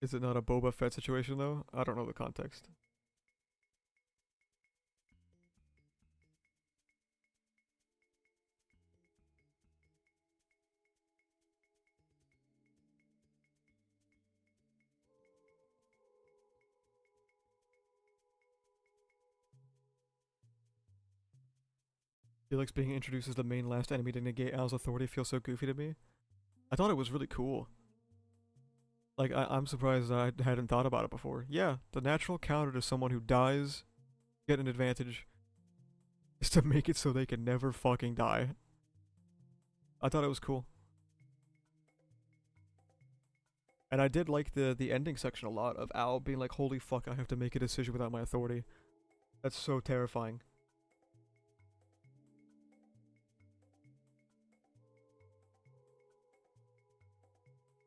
Is it not a Boba Fett situation though? I don't know the context. Felix being introduced as the main last enemy to negate Al's authority feels so goofy to me. I thought it was really cool. Like, I'm surprised I hadn't thought about it before. Yeah, the natural counter to someone who dies, get an advantage, is to make it so they can never fucking die. I thought it was cool. And I did like the ending section a lot of Al being like, holy fuck, I have to make a decision without my authority. That's so terrifying.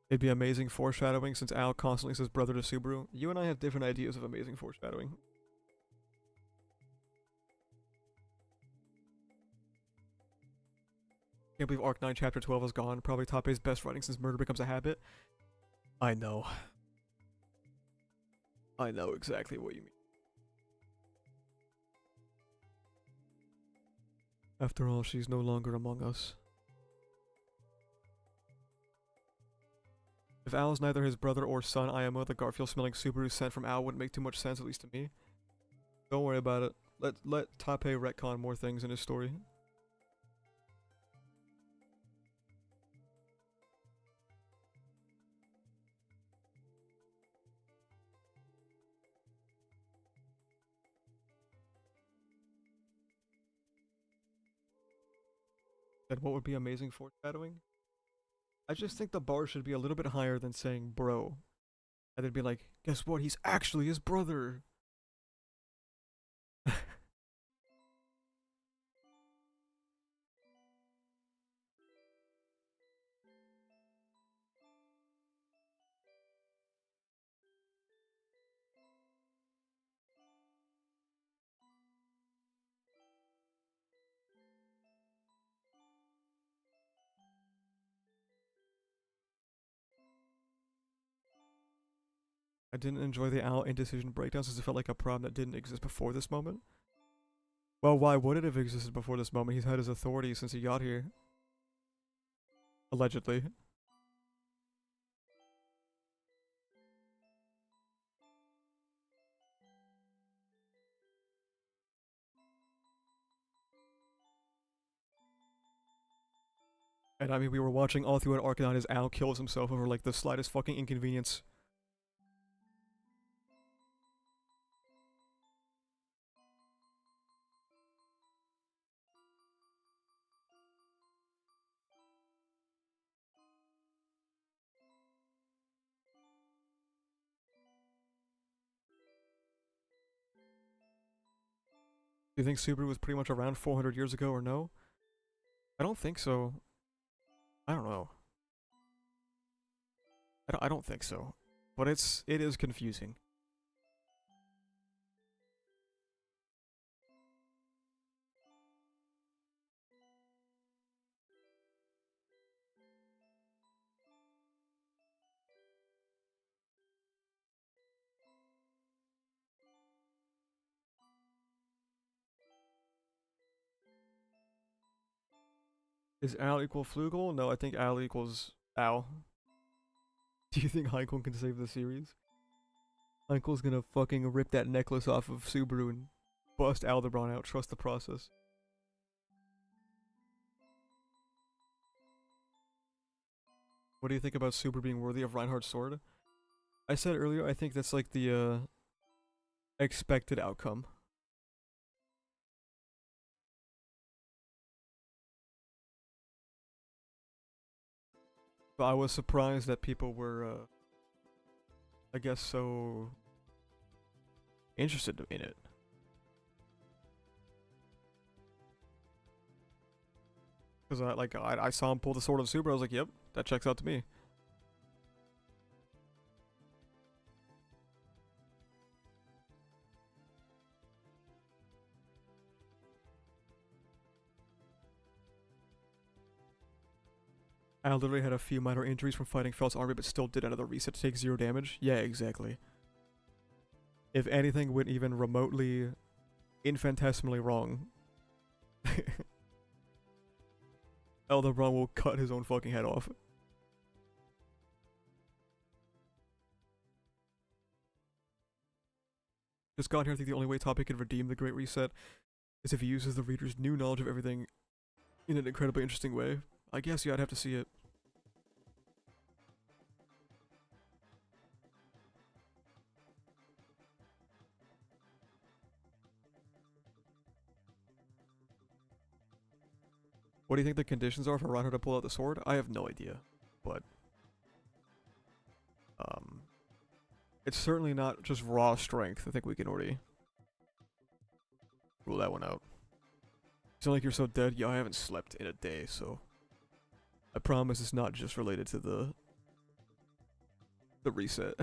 It'd be amazing foreshadowing since Al constantly says brother to Subaru. You and I have different ideas of amazing foreshadowing. Can't believe Arc 9 Chapter 12 is gone. Probably top 8's best writing since Murder Becomes a Habit. I know. I know exactly what you mean. After all, she's no longer among us. If Al is neither his brother or son, Ayamo, the Garfield-smelling Subaru scent from Al wouldn't make too much sense, at least to me. Don't worry about it. Let Tape retcon more things in his story. Then what would be amazing foreshadowing? I just think the bar should be a little bit higher than saying bro. And then be like, guess what? He's actually his brother. I didn't enjoy the Al indecision breakdowns as it felt like a problem that didn't exist before this moment. Well, why would it have existed before this moment? He's had his authority since he got here. Allegedly. And I mean, we were watching all throughout Arc 9 as Al kills himself over like the slightest fucking inconvenience. Do you think Subaru was pretty much around 400 years ago or no? I don't think so. I don't know. I don't think so. But it is confusing. Is Al equal Flugel? No, I think Al equals Al. Do you think Heinkel can save the series? Heinkel's gonna fucking rip that necklace off of Subaru and bust Aldebaran out. Trust the process. What do you think about Subaru being worthy of Reinhardt's sword? I said earlier, I think that's like the expected outcome. But I was surprised that people were, I guess, so interested in it. Because I saw him pull the sword of Subaru. I was like, yep, that checks out to me. I literally had a few minor injuries from fighting Felt's army, but still did another reset to take 0 damage. Yeah, exactly. If anything went even remotely infinitesimally wrong, Elderbron will cut his own fucking head off. Just got here, I think the only way Topic can redeem the Great Reset is if he uses the reader's new knowledge of everything in an incredibly interesting way. I guess, yeah, I'd have to see it. What do you think the conditions are for Reinhardt to pull out the sword? I have no idea, but it's certainly not just raw strength. I think we can already rule that one out. It's not like you're so dead. Yeah, I haven't slept in a day, so I promise it's not just related to the reset.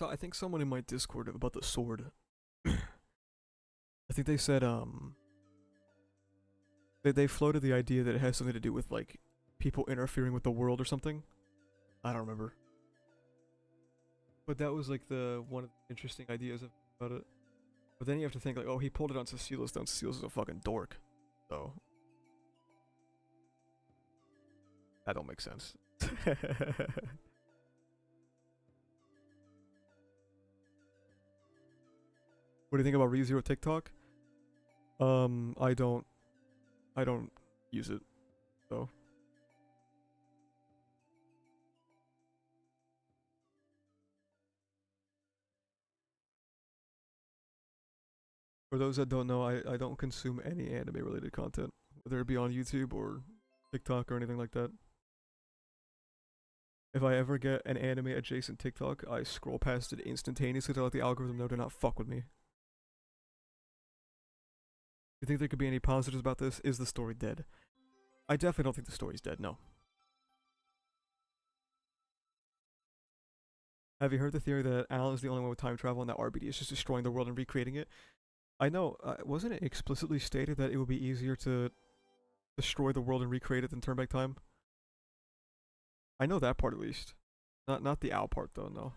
I think someone in my Discord about the sword. I think they said they floated the idea that it has something to do with like people interfering with the world or something. I don't remember. But that was like the one of the interesting ideas about it. But then you have to think like, oh, he pulled it on Cecilis, then Cecilis is a fucking dork. So that don't make sense. What do you think about ReZero TikTok? I don't use it, so. For those that don't know, I don't consume any anime related content, whether it be on YouTube or TikTok or anything like that. If I ever get an anime adjacent TikTok, I scroll past it instantaneously to let the algorithm know to not fuck with me. You think there could be any positives about this? Is the story dead? I definitely don't think the story's dead, no. Have you heard the theory that Al is the only one with time travel and that RBD is just destroying the world and recreating it? I know, wasn't it explicitly stated that it would be easier to destroy the world and recreate it than turn back time? I know that part at least. Not the Al part though, no.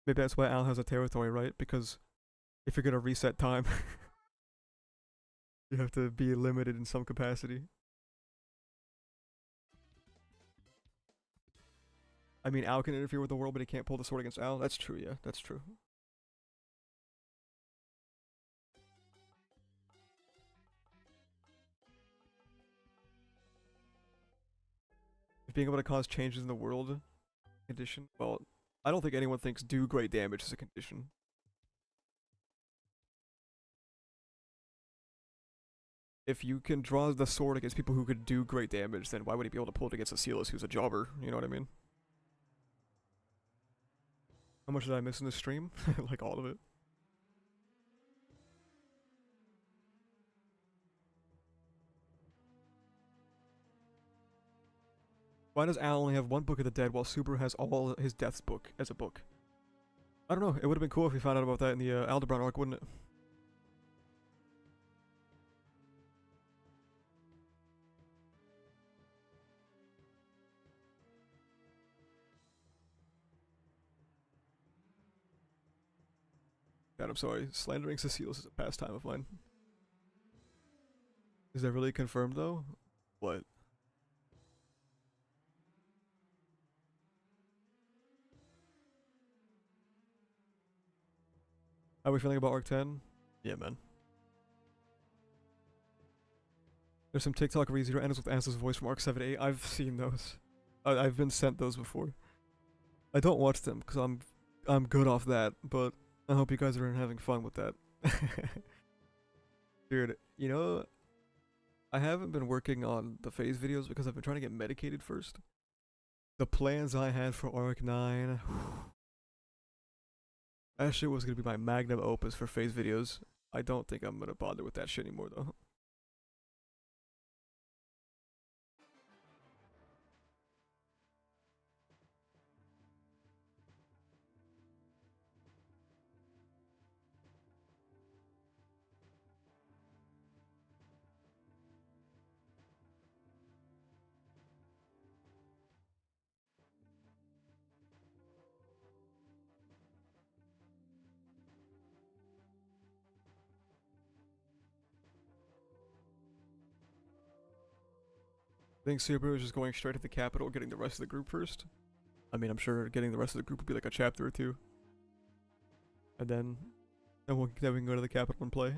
Maybe that's why Al has a territory, right? Because if you're gonna reset time, you have to be limited in some capacity. I mean, Al can interfere with the world, but he can't pull the sword against Al. That's true, yeah, that's true. If being able to cause changes in the world condition, well, I don't think anyone thinks do great damage is a condition. If you can draw the sword against people who could do great damage, then why would he be able to pull it against Asilas, who's a jobber? You know what I mean? How much did I miss in this stream? Like all of it. Why does Al only have one Book of the Dead while Subaru has all his Death's book as a book? I don't know. It would have been cool if we found out about that in the Aldebaran arc, wouldn't it? God, I'm sorry. Slandering Cecilis is a pastime of mine. Is that really confirmed, though? What? How are we feeling about Arc 10? Yeah, man. There's some TikTok ReZero ends with Ans's voice from Arc 7-8. I've seen those. I've been sent those before. I don't watch them because I'm good off that, but I hope you guys are having fun with that. Dude, you know, I haven't been working on the phase videos because I've been trying to get medicated first. The plans I had for Arc 9, that shit was gonna be my magnum opus for phase videos. I don't think I'm gonna bother with that shit anymore though. I think Subaru is just going straight to the capital, getting the rest of the group first. I mean, I'm sure getting the rest of the group will be like a chapter or two. And then then we can go to the capital and play.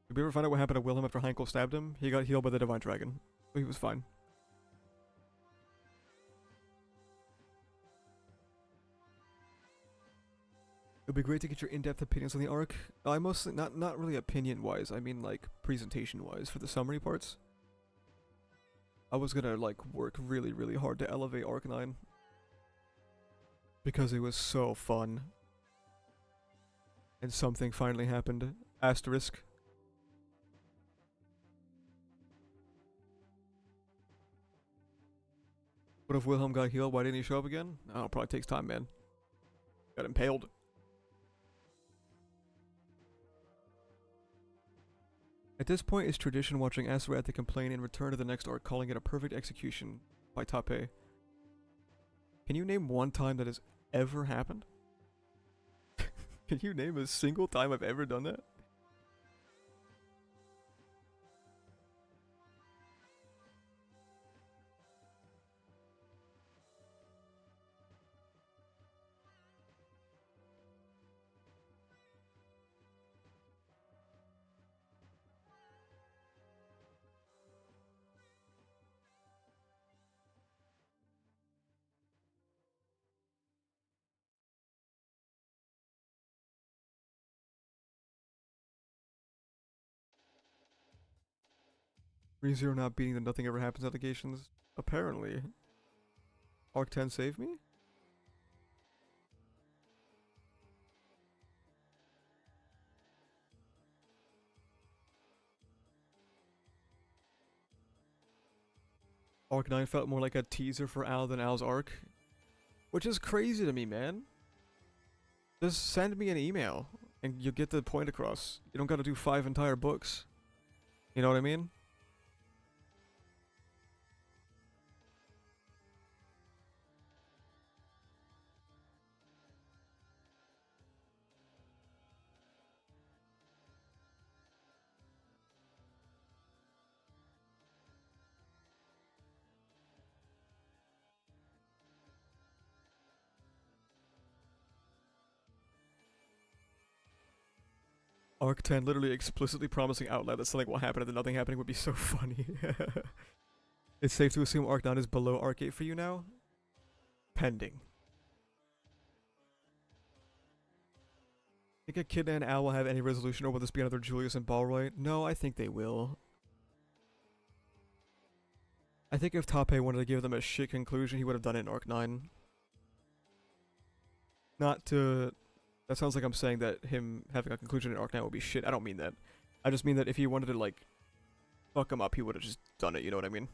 Did we ever find out what happened to Wilhelm after Heinkel stabbed him? He got healed by the Divine Dragon. He was fine. It'd be great to get your in-depth opinions on the arc. I mostly not really opinion-wise. I mean like presentation-wise for the summary parts. I was gonna like work really hard to elevate Arc 9 because it was so fun. And something finally happened. Asterisk. What if Wilhelm got healed? Why didn't he show up again? Oh, it probably takes time, man. Got impaled. At this point, it's tradition watching Aserat complain and return to the next arc, calling it a perfect execution by Tape. Can you name one time that has ever happened? Can you name a single time I've ever done that? ReZero not beating the nothing ever happens allegations? Apparently. Arc 10 saved me? Arc 9 felt more like a teaser for Al than Al's arc. Which is crazy to me, man. Just send me an email and you'll get the point across. You don't gotta do 5 entire books. You know what I mean? Arc 10 literally explicitly promising out loud that something will happen and then nothing happening would be so funny. It's safe to assume Arc 9 is below Arc 8 for you now? Pending. Think Echidna and Al will have any resolution, or will this be another Julius and Balroy? No, I think they will. I think if Tape wanted to give them a shit conclusion, he would have done it in Arc 9. Not to... That sounds like I'm saying that him having a conclusion in Arc 9 would be shit. I don't mean that. I just mean that if he wanted to, like, fuck him up, he would have just done it, you know what I mean?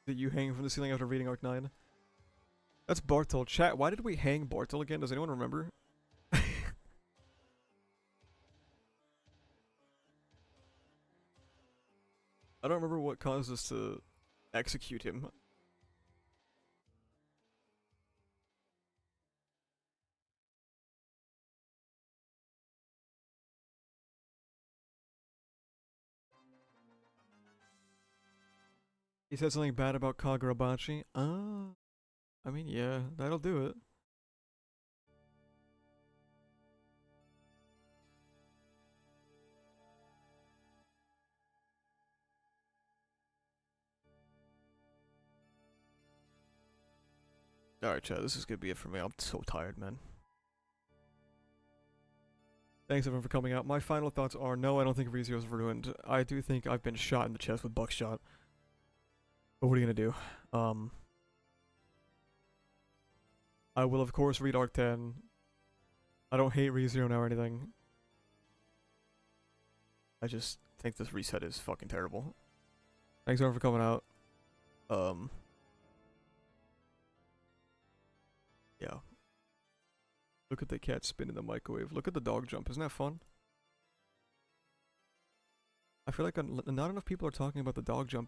That you hang from the ceiling after reading Arc 9. That's Bartel. Chat, why did we hang Bartel again? Does anyone remember? I don't remember what caused us to execute him. He said something bad about Kagurabachi. I mean, yeah, that'll do it. Alright, chat, this is gonna be it for me. I'm so tired, man. Thanks everyone for coming out. My final thoughts are, no, I don't think ReZero's ruined. I do think I've been shot in the chest with buckshot. But what are you gonna do? I will of course read Arc 10. I don't hate ReZero now or anything. I just think this reset is fucking terrible. Thanks everyone for coming out. Yeah. Look at the cat spin in the microwave. Look at the dog jump. Isn't that fun? I feel like not enough people are talking about the dog jumping.